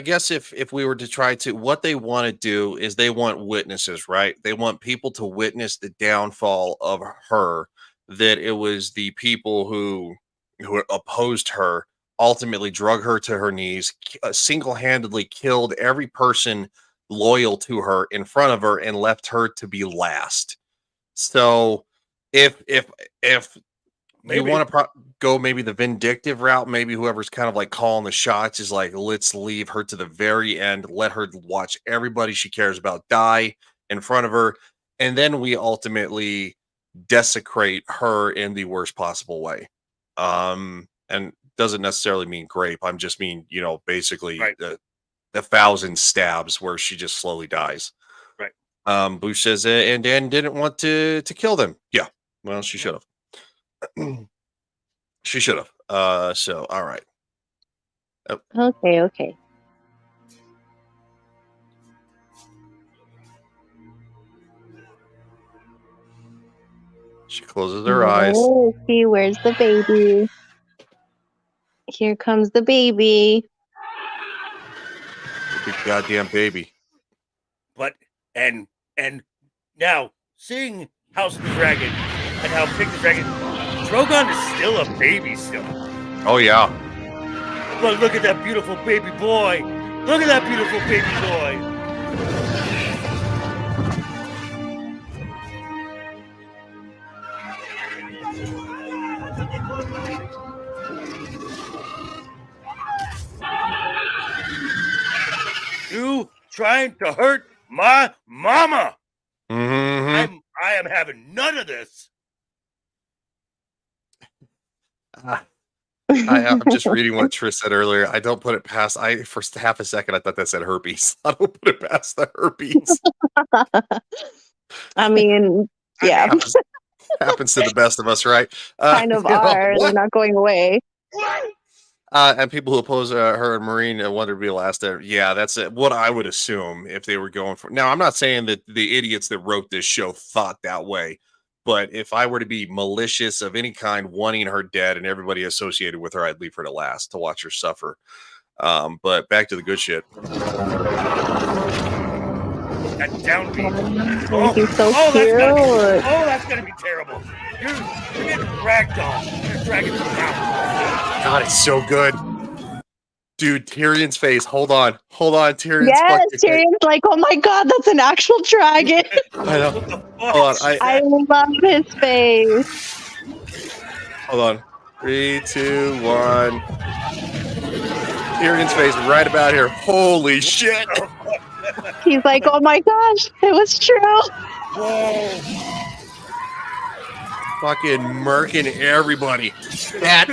guess if we were to try to, what they want to do is they want witnesses, right? They want people to witness the downfall of her. That it was the people who opposed her ultimately drug her to her knees, single-handedly killed every person loyal to her in front of her, and left her to be last. So if you want to go maybe the vindictive route, maybe whoever's kind of like calling the shots is like, let's leave her to the very end, let her watch everybody she cares about die in front of her, and then we ultimately desecrate her in the worst possible way. And doesn't necessarily mean grape. I'm just mean, basically the 1,000 stabs where she just slowly dies. Right. Bush says, and Dan didn't want to kill them. Yeah. Well, she should have. She should have. So, all right. Okay. She closes her eyes. Oh, see, where's the baby? Here comes the baby. Big goddamn baby. But and now seeing House of the Dragon and how big the dragon, Drogon is still a baby still. Oh yeah. But look at that beautiful baby boy. Look at that beautiful baby boy. You trying to hurt my mama? Mm-hmm. I am having none of this. I'm just reading what Trish said earlier. I don't put it past. For half a second I thought that said herpes. I don't put it past the herpes. I mean, yeah, happens to the best of us, right? kind of are. They're not going away. And people who oppose her and Marine wanted to be last. Yeah, that's what I would assume if they were going for. Now, I'm not saying that the idiots that wrote this show thought that way, but if I were to be malicious of any kind, wanting her dead and everybody associated with her, I'd leave her to last to watch her suffer. But back to the good shit. That downbeat. He's so cute. That's gonna be terrible. You're getting ragdoll. You're dragging them down. God, it's so good. Dude, Tyrion's face. Hold on. Tyrion's Tyrion's like, oh my god, that's an actual dragon. I know. Hold on. I love his face. Hold on. 3, 2, 1. Tyrion's face right about here. Holy shit. He's like, oh my gosh, it was true. Whoa. Fucking murking everybody. That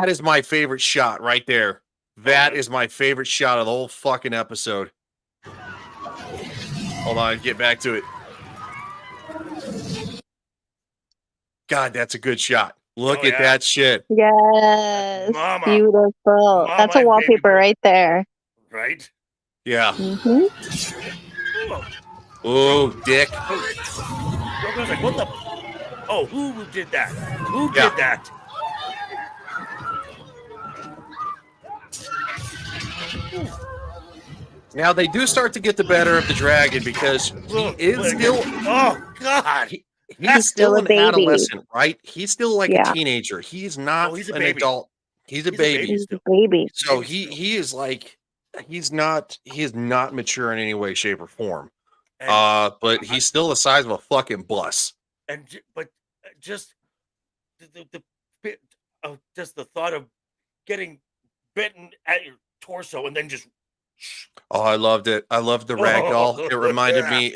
is my favorite shot right there. That is my favorite shot of the whole fucking episode. Hold on, get back to it. God, that's a good shot. Look at that shit. Yes. Mama. Beautiful. Mama, That's a wallpaper right there. Right? Yeah. Mm-hmm. Oh, dick. Drogon's like, what the? Oh, who did that? Who did that? Now they do start to get the better of the dragon because he is still. Oh God. He's still an baby. Adolescent, right? He's still like a teenager. He's not an adult. He's a baby. He's a baby. So he is like he is not mature in any way, shape, or form. But he's still the size of a fucking bus. But just the thought of getting bitten at your torso and then just. Oh, I loved it. I loved the ragdoll. It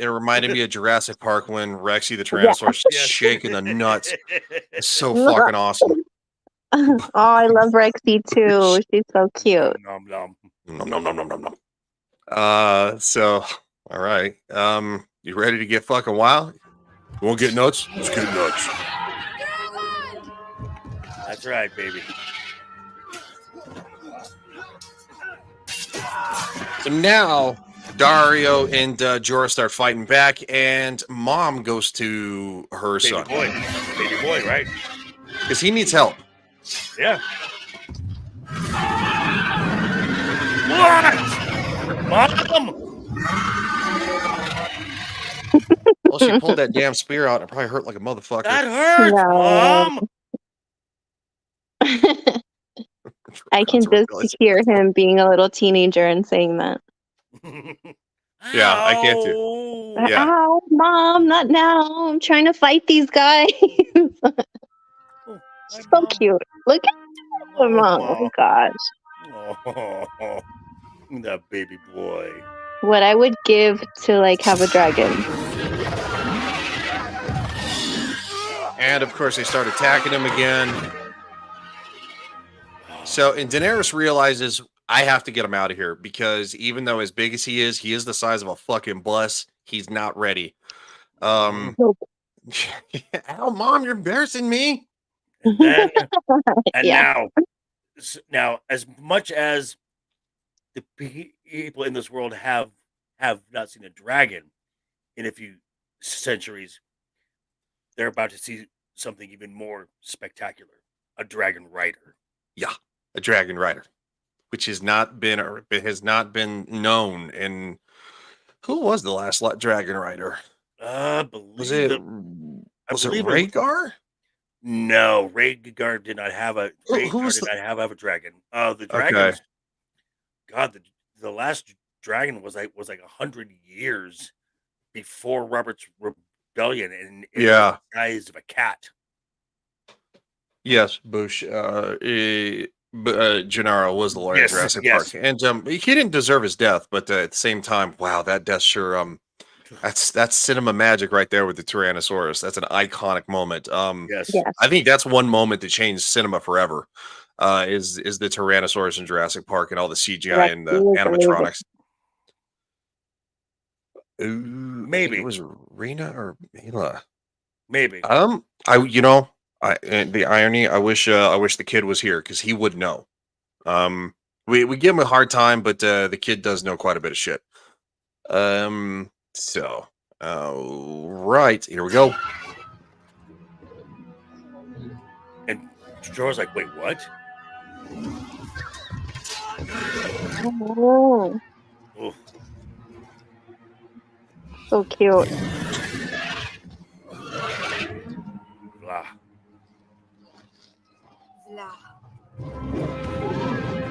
reminded me of Jurassic Park when Rexy the Tyrannosaurus shaking the nuts. It's so fucking awesome. Oh, I love Rexy too. She's so cute. Nom nom. Nom, nom, nom, nom, nom, nom. So, all right. You ready to get fucking wild? You won't get nuts? Let's get nuts. That's right, baby. So now Dario and Jorah start fighting back, and Mom goes to her son. Baby boy, right? Because he needs help. Yeah. What? Mom! Well, she pulled that damn spear out and it probably hurt like a motherfucker. That hurts, Mom! I can just hear him being a little teenager and saying that. Yeah, I can't do. Yeah. Ow, Mom, not now. I'm trying to fight these guys. So cute. Look at him. Oh my gosh. Oh, that baby boy. What I would give to like have a dragon. And of course, they start attacking him again. So, and Daenerys realizes I have to get him out of here because even though as big as he is the size of a fucking bus. He's not ready. Ow, Mom, you're embarrassing me. And then, and Yeah. now, as much as the people in this world have not seen a dragon in a few centuries, they're about to see something even more spectacular: a dragon rider. Yeah, a dragon rider, which has not been known. And who was the last dragon rider? Was it Rhaegar? No, Rhaegar did not have a. Rhaegar did not have a dragon. The dragon. Okay. God, the last dragon was like 100 years before Robert's rebellion, and it was the size of a cat. Yes, Bush. Gennaro was the lawyer in Jurassic Park, and he didn't deserve his death, but at the same time, wow, that death sure that's cinema magic right there with the Tyrannosaurus. That's an iconic moment. Yes. I think that's one moment that changed cinema forever. Is the Tyrannosaurus in Jurassic Park and all the CGI and the animatronics. Maybe it was Rena or Mila. Maybe. The irony. I wish the kid was here because he would know. We give him a hard time, but the kid does know quite a bit of shit. So, right, here we go. And Jorah's like, wait, what? Oh. Oof. So cute. Blah.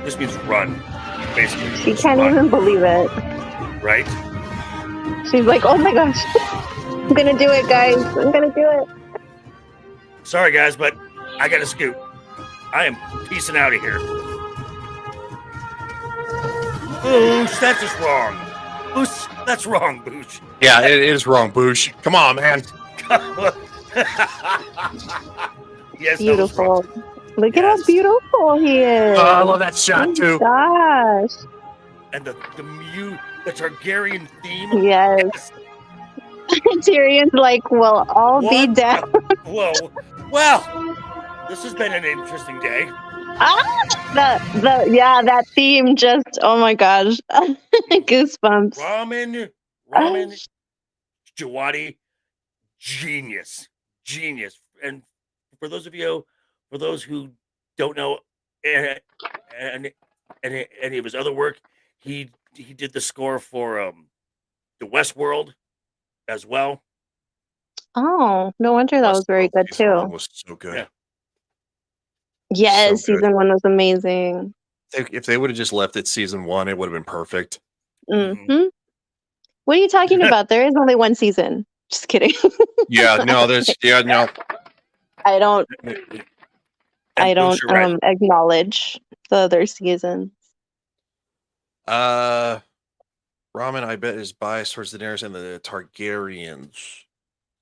This means run, basically. She can't even believe it. Right? She's like, oh my gosh. I'm gonna do it, guys. I'm gonna do it. Sorry, guys, but I gotta scoot. I am peacing out of here. Boosh, that's just wrong. Boosh, that's wrong, Boosh. Yeah, it is wrong, Boosh. Come on, man. Yes, Beautiful. Look at how beautiful he is. Oh, I love that shot too. Gosh. And the Targaryen theme. Yes. Tyrion's like, well, I'll be down. Whoa. Well, this has been an interesting day. That theme just, oh my gosh. Goosebumps. Ramen Jawadi, genius. And for those who don't know any of his other work, he did the score for the Westworld as well. Oh, no wonder that was very good too. Was so good. Yeah. Yes, So good. season 1 was amazing. If they would have just left it season 1, it would have been perfect. Mm-hmm. What are you talking about? There is only one season. Just kidding. No. I don't acknowledge the other seasons. Ramen, I bet, is biased towards Daenerys and the Targaryens.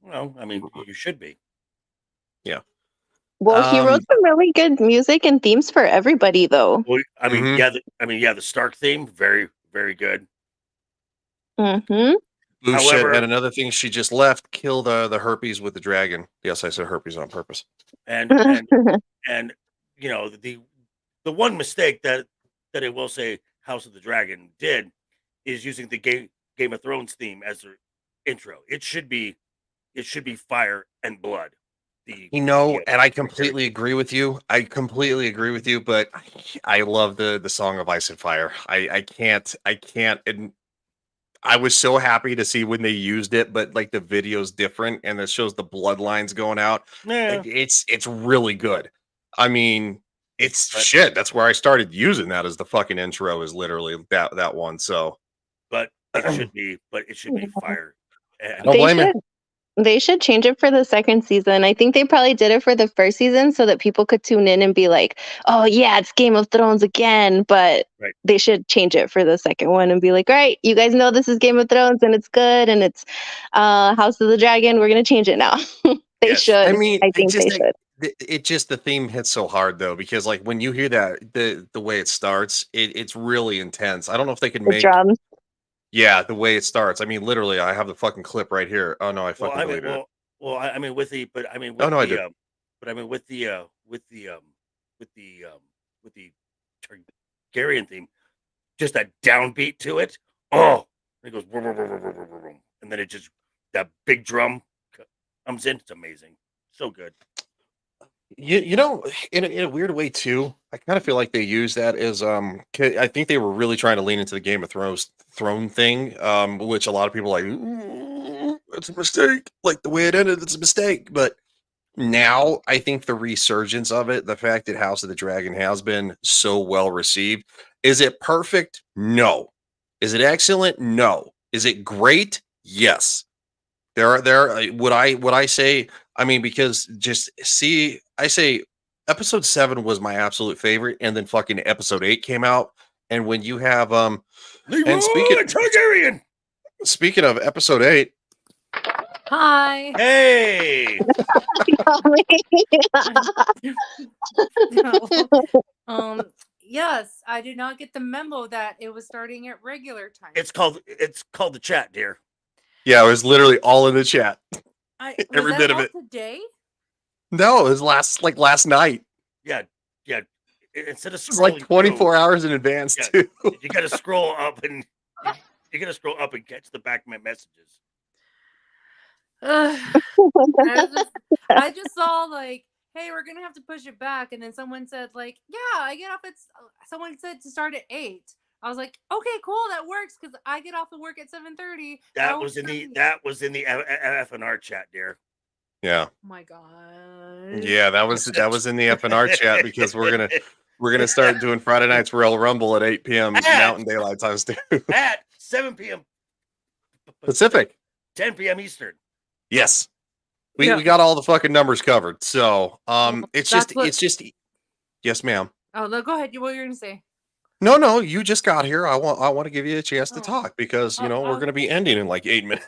Well, I mean, you should be. Yeah. Well, he wrote some really good music and themes for everybody, though. Well, I mean, Mm-hmm. yeah, the Stark theme, very, very good. Mm-hmm. Blue shit. However- And another thing, she just left. Kill the herpes with the dragon. Yes, I said herpes on purpose. And you know, the one mistake that I will say House of the Dragon did is using the Game of Thrones theme as their intro. It should be fire and blood. And I completely agree with you. I completely agree with you, but I love the Song of Ice and Fire. I can't and I was so happy to see when they used it, but like the video's different and it shows the bloodlines going out. Yeah. Like, it's really good. I mean, it's shit. That's where I started using that as the fucking intro, is literally that one. So But it should be fire. I don't blame you. They should change it for the second season. I think they probably did it for the first season so that people could tune in and be like, "Oh yeah, it's Game of Thrones again." But they should change it for the second one and be like, "Right, you guys know this is Game of Thrones and it's good and it's House of the Dragon. We're gonna change it now." They should. I mean, I think they should. It just, the theme hits so hard though, because like when you hear that, the way it starts, it's really intense. I don't know if they could The make drums. Yeah, the way it starts. I mean, literally, I have the fucking clip right here. Oh no, I fucking deleted it. I mean, with the, but I mean, with Oh, no, I the, didn't. but I mean, with the Targaryen theme, just that downbeat to it. Oh, it goes, vroom, vroom, vroom, vroom, vroom, vroom, vroom. And then it just, that big drum comes in. It's amazing, so good. You know, in a weird way too, I kind of feel like they use that as I think they were really trying to lean into the Game of Throne thing, which a lot of people are like, "Ooh, it's a mistake. Like the way it ended, it's a mistake." But now I think the resurgence of it, the fact that House of the Dragon has been so well received, is it perfect? No. Is it excellent? No. Is it great? Yes. Would I say, I mean, because I say episode 7 was my absolute favorite, and then fucking episode 8 came out, and when you have and Targaryen. Speaking of episode 8, Hi. Hey. Yes, I did not get the memo that it was starting at regular time. It's called the chat, dear. yeah, it was literally all in the chat. Every bit of it. Today? No, it was last night. Yeah. Instead of It's like scrolling 24 hours in advance too. you got to scroll up and catch the back messages. I just saw like, hey, we're gonna have to push it back, and then someone said like, yeah, I get off at. Someone said to start at 8. I was like, okay, cool, that works because I get off of work at 7:30. That was in the FNR chat, dear. Yeah. Oh my god. Yeah, that was in the FNR chat, because we're gonna start doing Friday nights Royal Rumble at 8 p.m. Mountain Daylight Times too. At 7 p.m. Pacific. 10 p.m. Eastern. Yes. We got all the fucking numbers covered. So it's just yes, ma'am. Oh no, go ahead. What were you gonna say? No, you just got here. I want to give you a chance to talk, because we're gonna be ending in like 8 minutes.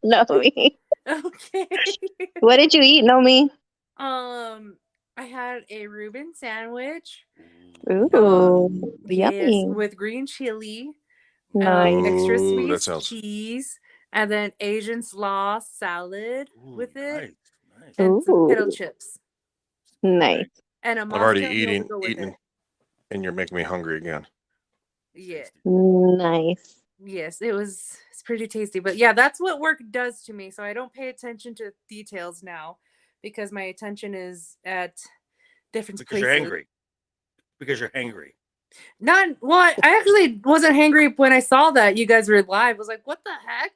Nomi. Okay. What did you eat, Nomi? I had a Reuben sandwich. Ooh, Yes, yummy. with green chili, Nice. extra Ooh, sweet that sounds- cheese, and then Asian slaw salad with it, nice. and some Ooh. potato chips, Nice. and a I'm already mocktail meal to go with eating, it. and you're making me hungry again. Yeah. Nice. Yes, it's pretty tasty. But yeah, that's what work does to me. So I don't pay attention to details now because my attention is at different Because places. you're angry. Because you're hangry. Not what I actually wasn't hangry when I saw that you guys were live. I was like, what the heck?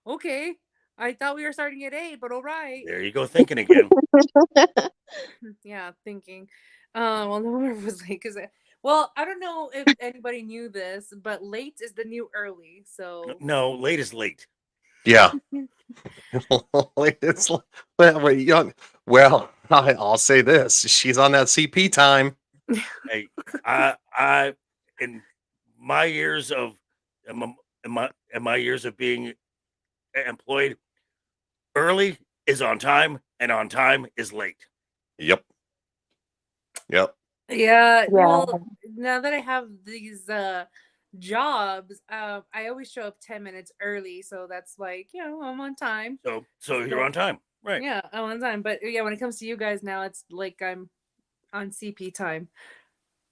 Okay. I thought we were starting at 8, but all right. There you go, thinking again. Yeah, thinking. Well, Nora was like, well, I don't know if anybody knew this, but late is the new early. So No, late is late. Yeah. It's young. Well, I'll say this: she's on that CP time. Hey, I in my years of being employed, early is on time, and on time is late. Yep. Yep. Yeah. Well, now that I have these jobs, I always show up 10 minutes early, so that's like, I'm on time. So you're on time, right? Yeah, I'm on time. But yeah, when it comes to you guys now, it's like I'm on CP time.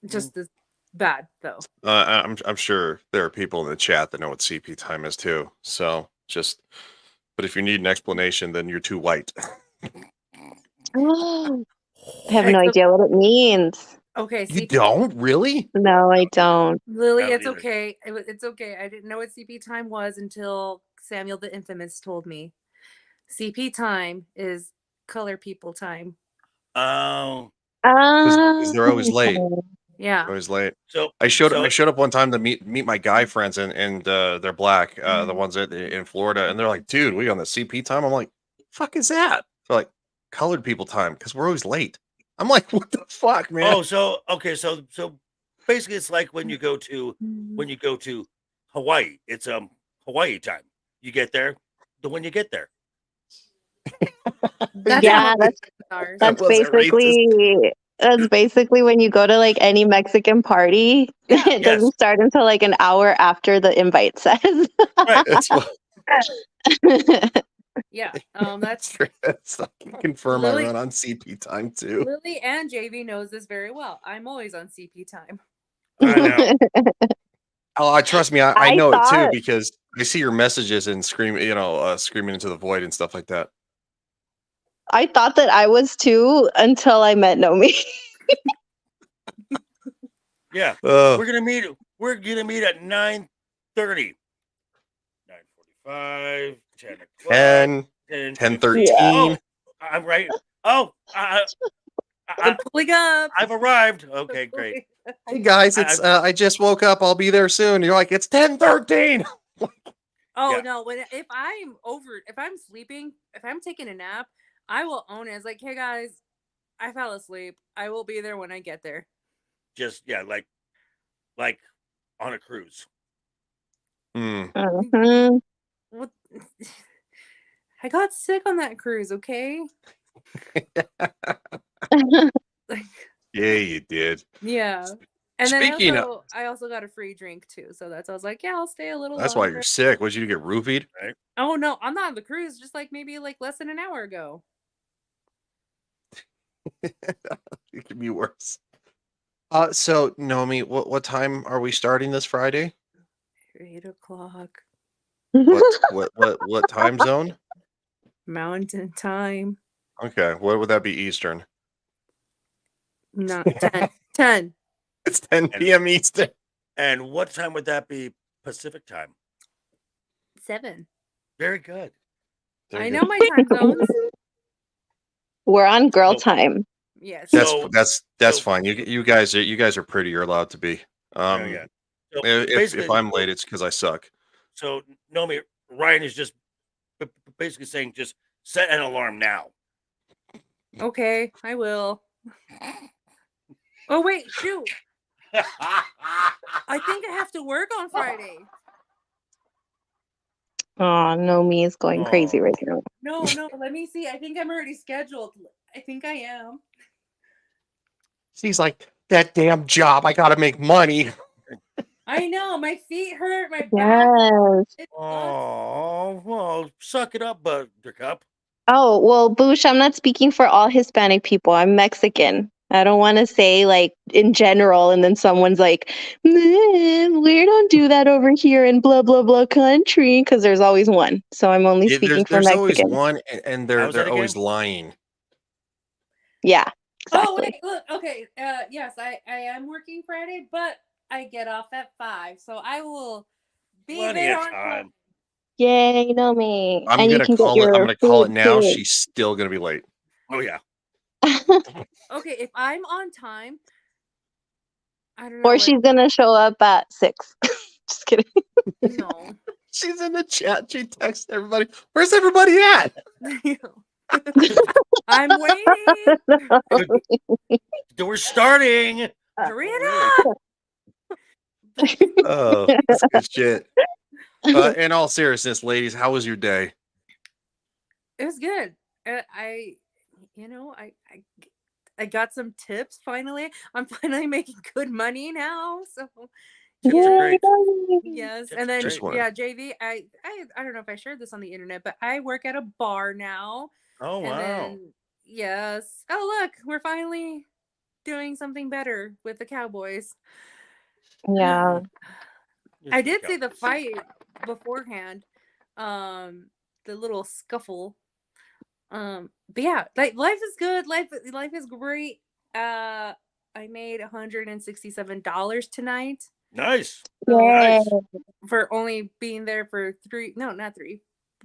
Just as bad though. I'm sure there are people in the chat that know what CP time is too. So but if you need an explanation, then you're too white. I have no idea what it means. Okay, You CP. don't really? No, I don't. Lily, I don't it's either. okay. It's okay. I didn't know what CP time was until Samuel the Infamous told me. CP time is color people time. Oh. Because they're always late. Yeah. Always late. So I showed up one time to meet my guy friends, and they're black, the ones in Florida, and they're like, "Dude, we on the CP time?" I'm like, "Fuck is that?" They're like, "Colored people time," because we're always late. I'm like, "What the fuck, man?" Oh, so basically, it's like when you go to Hawaii. It's Hawaii time. You get there when you get there. Yeah, that's basically when you go to like any Mexican party. It doesn't start until like an hour after the invite says. Right. That's what. Yeah. That's I can confirm Lily- I run on CP time too. Lily and JV knows this very well. I'm always on CP time. I know. Oh, trust me, I I know it too thought- because I see your messages and screaming into the void and stuff like that. I thought that I was too until I met Nomi. Yeah. Ugh. We're gonna meet at 9:30. 9:45, 10 o'clock, 10:13. Oh, I'm right. Oh, I'm pulling up. I've arrived. Okay, great. Hey guys, it's I just woke up. I'll be there soon. You're like, it's 10:13. Oh no, if I'm sleeping, if I'm taking a nap, I will own it. It's like, hey guys, I fell asleep. I will be there when I get there. Just like on a cruise. Mhm. What? I got sick on that cruise, okay? Yeah, you did. Yeah. And then Speaking I also got a free drink too. So I was like, yeah, I'll stay a little That's why longer. you're sick. What, did you get roofied? Right. Oh no, I'm not on the cruise, just like maybe like less than an hour ago. It could be worse. So Nomi, what time are we starting this Friday? 8 o'clock. What time zone? Mountain time. Okay, what would that be Eastern? No, 10. 10. It's 10 p.m. Eastern. And what time would that be Pacific time? 7. Very good. I know my time zones. We're on girl time. Yes. That's fine. You guys are pretty. You're allowed to be. Yeah. So If basically- I'm late, it's because I suck. So Nomi, Ryan is just basically saying just set an alarm now. Okay, I will. Oh wait, shoot. I think I have to work on Friday. Oh, Nomi is going crazy right now. No, let me see. I think I'm already scheduled. I think I am. She's like, that damn job. I gotta make money. I know. My feet hurt. My back. Yes. Oh, well, suck it up, Buttercup. Oh, well, Boosh, I'm not speaking for all Hispanic people. I'm Mexican. I don't want to say like in general, and then someone's like, we don't do that over here in blah, blah, blah country, because there's always one. So I'm only speaking for There's Mexicans. always one, and they're always lying. Yeah. Oh wait, look. Okay. Yes, I am working Friday, but I get off at 5, so I will be Plenty there of on time. time. Yay, Nomi. I'm And you gonna can get call it. I'm your gonna call it food, now. too. She's still gonna be late. Oh yeah. Okay, if I'm on time, I don't know. Or she's gonna show up at 6. Just kidding. No. She's in the chat. She texts everybody. Where's everybody at? I'm waiting. We're starting. Hurry it up. Oh, that's good shit. In all seriousness, ladies, how was your day? It was good. I I got some tips finally. I'm finally making good money now. So Tips are great. yes, Tips and are then great. yeah, JV, I don't know if I shared this on the internet, but I work at a bar now. Oh And wow. then yes. Oh look, we're finally doing something better with the Cowboys. Yeah. I did see the fight beforehand. The little scuffle. But yeah, like life is good. Life is great. I made $167 tonight. Nice. So Nice. for only being there for not 3.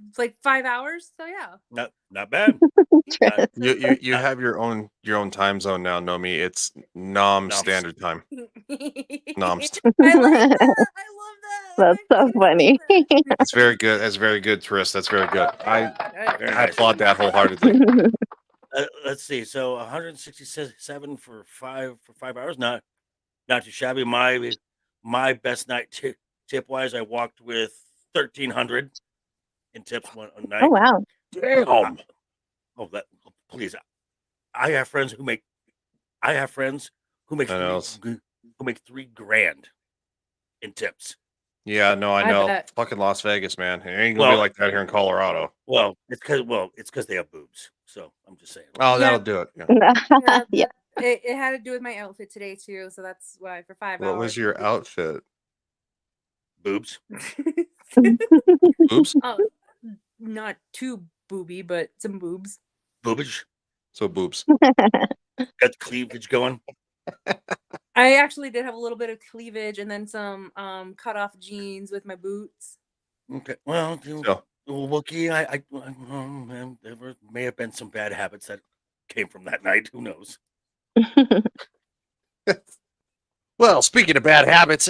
It's like 5 hours. So yeah. Not bad. You have your own time zone now, Nomi. It's Nom standard time. Nom. I like that. That's so funny. That's very good. That's very good, Tris. That's very good. I Very I nice. applaud that wholeheartedly. Let's see. So 167 for 5 hours. Not too shabby. My best night tip wise, I walked with 1,300 in tips one night. Oh wow. Damn. Please. I have friends who make I know. who make $3,000 in tips. Yeah, no, I I know. bet. Fucking Las Vegas, man. It ain't gonna be like that here in Colorado. Well, it's because they have boobs. So I'm just saying. Oh, that'll do it. Yeah. Yeah, it had to do with my outfit today too, so that's why for 5 What hours. was your outfit? Boobs. Boobs? Oh, not too booby, but some boobs. Boobage. So boobs. Got the cleavage going. I actually did have a little bit of cleavage and then some cut off jeans with my boots. Okay. Well, So. Wookie, there may have been some bad habits that came from that night. Who knows? Well, speaking of bad habits,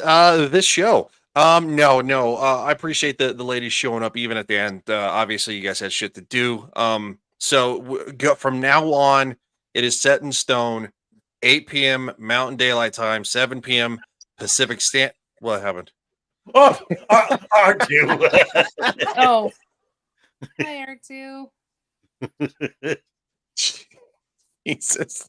this show. No. I appreciate the ladies showing up even at the end. Obviously, you guys had shit to do. So from now on, it is set in stone. 8 p.m. Mountain Daylight Time, 7 p.m. Pacific Standard. What happened? Oh, R2. Oh, hi R2. Jesus.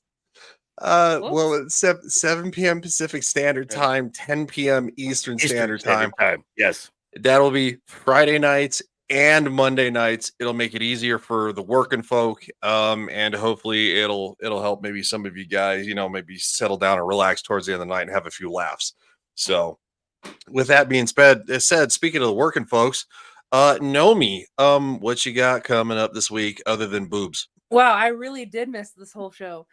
Well, it's 7 p.m. Pacific Standard Time, 10 p.m. Eastern Standard Time. Yes. That'll be Friday nights and Monday nights. It'll make it easier for the working folk. And hopefully it'll help maybe some of you guys, maybe settle down and relax towards the end of the night and have a few laughs. So with that being said, speaking of the working folks, Nomi, what you got coming up this week other than boobs? Wow, I really did miss this whole show.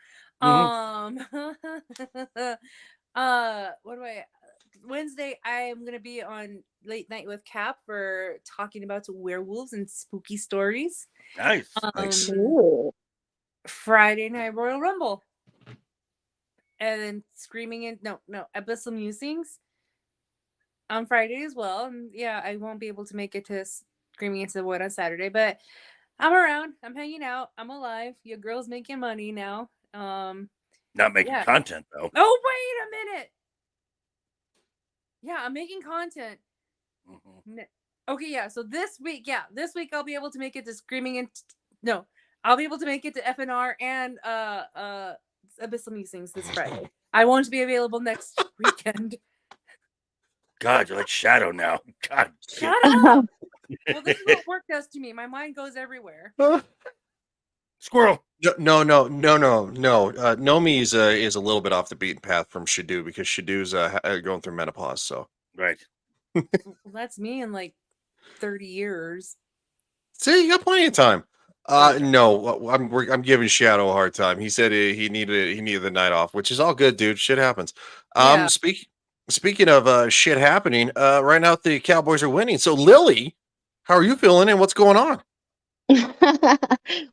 Wednesday I am gonna be on Late Night with Cap for talking about werewolves and spooky stories. Nice. Friday night Royal Rumble. And then Screaming in Abyssal Musings on Friday as well. And yeah, I won't be able to make it to Screaming into the Void on Saturday, but I'm around. I'm hanging out. I'm alive. Your girl's making money now. Not making content though. Oh, wait a minute. Yeah, I'm making content. Okay, yeah. So this week I'll be able to make it to I'll be able to make it to FNR and Abyssal Musings this Friday. I won't be available next weekend. God, you're like Shadow now. God. Shut up. Well, this is what work does to me. My mind goes everywhere. Squirrel. No. Nomi is a little bit off the beaten path from Shadu because Shadu's going through menopause. So right. Well, that's me in like 30 years. See, you got plenty of time. No, I'm giving Shadow a hard time. He said he needed the night off, which is all good, dude. Shit happens. Yeah. Speaking of shit happening, right now the Cowboys are winning. So Lily, how are you feeling and what's going on?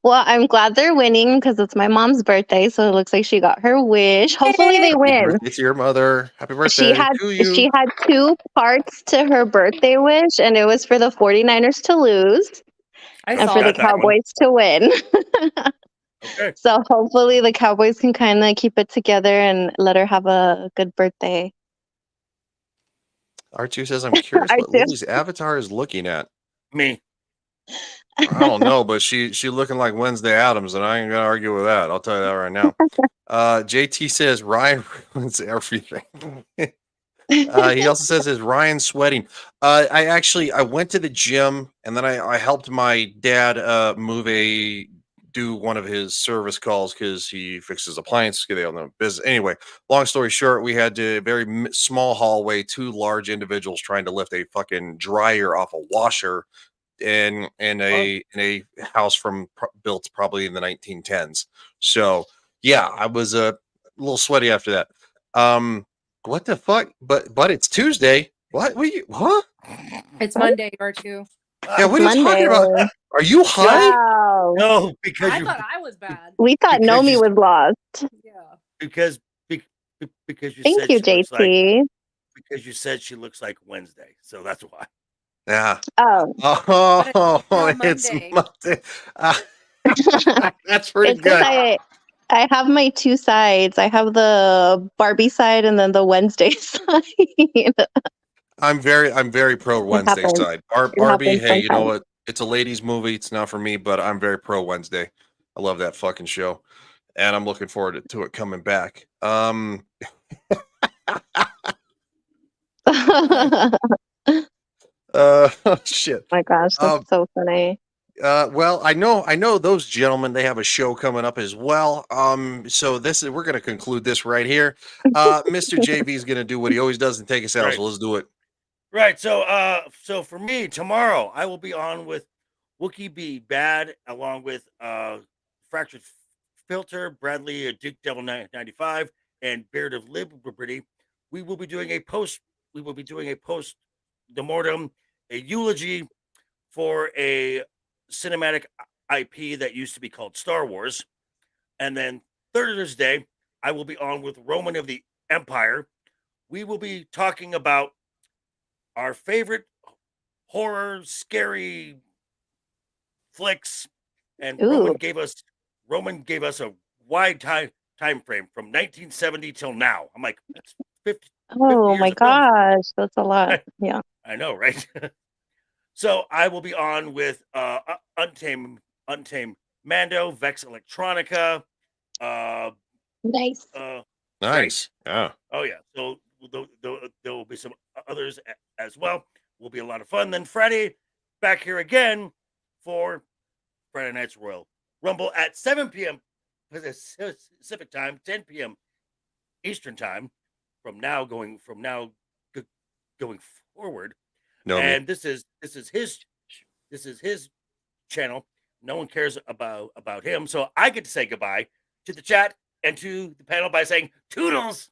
Well, I'm glad they're winning because it's my mom's birthday, so it looks like she got her wish. Hopefully they Happy win. birthday to your mother. Happy birthday to you. She had 2 parts to her birthday wish, and it was for the 49ers to lose and for the Cowboys to win. Okay. So hopefully the Cowboys can kind of keep it together and let her have a good birthday. R2 says, I'm curious what Lily's avatar is looking at. Me. I don't know, but she looking like Wednesday Addams, and I ain't gonna argue with that. I'll tell you that right now. JT says Ryan ruins everything. He also says, "Is Ryan sweating?" I went to the gym and then I helped my dad do one of his service calls because he fixes appliances. They don't know business. Anyway, long story short, we had to very small hallway, two large individuals trying to lift a fucking dryer off a washer in a house built probably in the 1910s. So yeah, I was a little sweaty after that. What the fuck? But it's Tuesday. What? What? It's Monday or two. Yeah, what are you talking about? Are you high? Wow. No, because I thought I was bad. We thought because Nomi you- was lost. Yeah. because you Thank said you, she looks like JT. because you said she looks like Wednesday, so that's why. Yeah. Oh. Oh, it's Monday. Monday. That's pretty It's because good. I have my two sides. I have the Barbie side and then the Wednesday side. I'm very pro Wednesday happens. side. It Barbie, happens hey, you know sometimes. what? It's a ladies' movie. It's not for me, but I'm very pro Wednesday. I love that fucking show, and I'm looking forward to it coming back. Oh, shit. My gosh, that's so funny. Well, I know those gentlemen, they have a show coming up as well. So we're gonna conclude this right here. Mr. JV is gonna do what he always does and take us out. Right. So let's do it. Right. So for me tomorrow, I will be on with Wookie B Bad along with Fractured Filter, Bradley, Duke Devil 95, and Beard of Liberty. We will be doing a post mortem, a eulogy for a cinematic IP that used to be called Star Wars. And then Thursday, I will be on with Roman of the Empire. We will be talking about our favorite horror, scary flicks, and Ooh. Roman gave us a wide time frame from 1970 till now. I'm like, that's 50. Oh 50 my years of films. gosh, that's a lot. Yeah. I know, right? So I will be on with Untamed Mando, Vex Electronica. Nice. Nice. Yeah. Oh yeah. So there will be some others as well. Will be a lot of fun. Then Friday, back here again for Friday Night's Royal Rumble at 7 p.m. Pacific time, 10 p.m. Eastern time. From now going forward. Nomi. And this is his channel. No one cares about him. So I get to say goodbye to the chat and to the panel by saying toodles.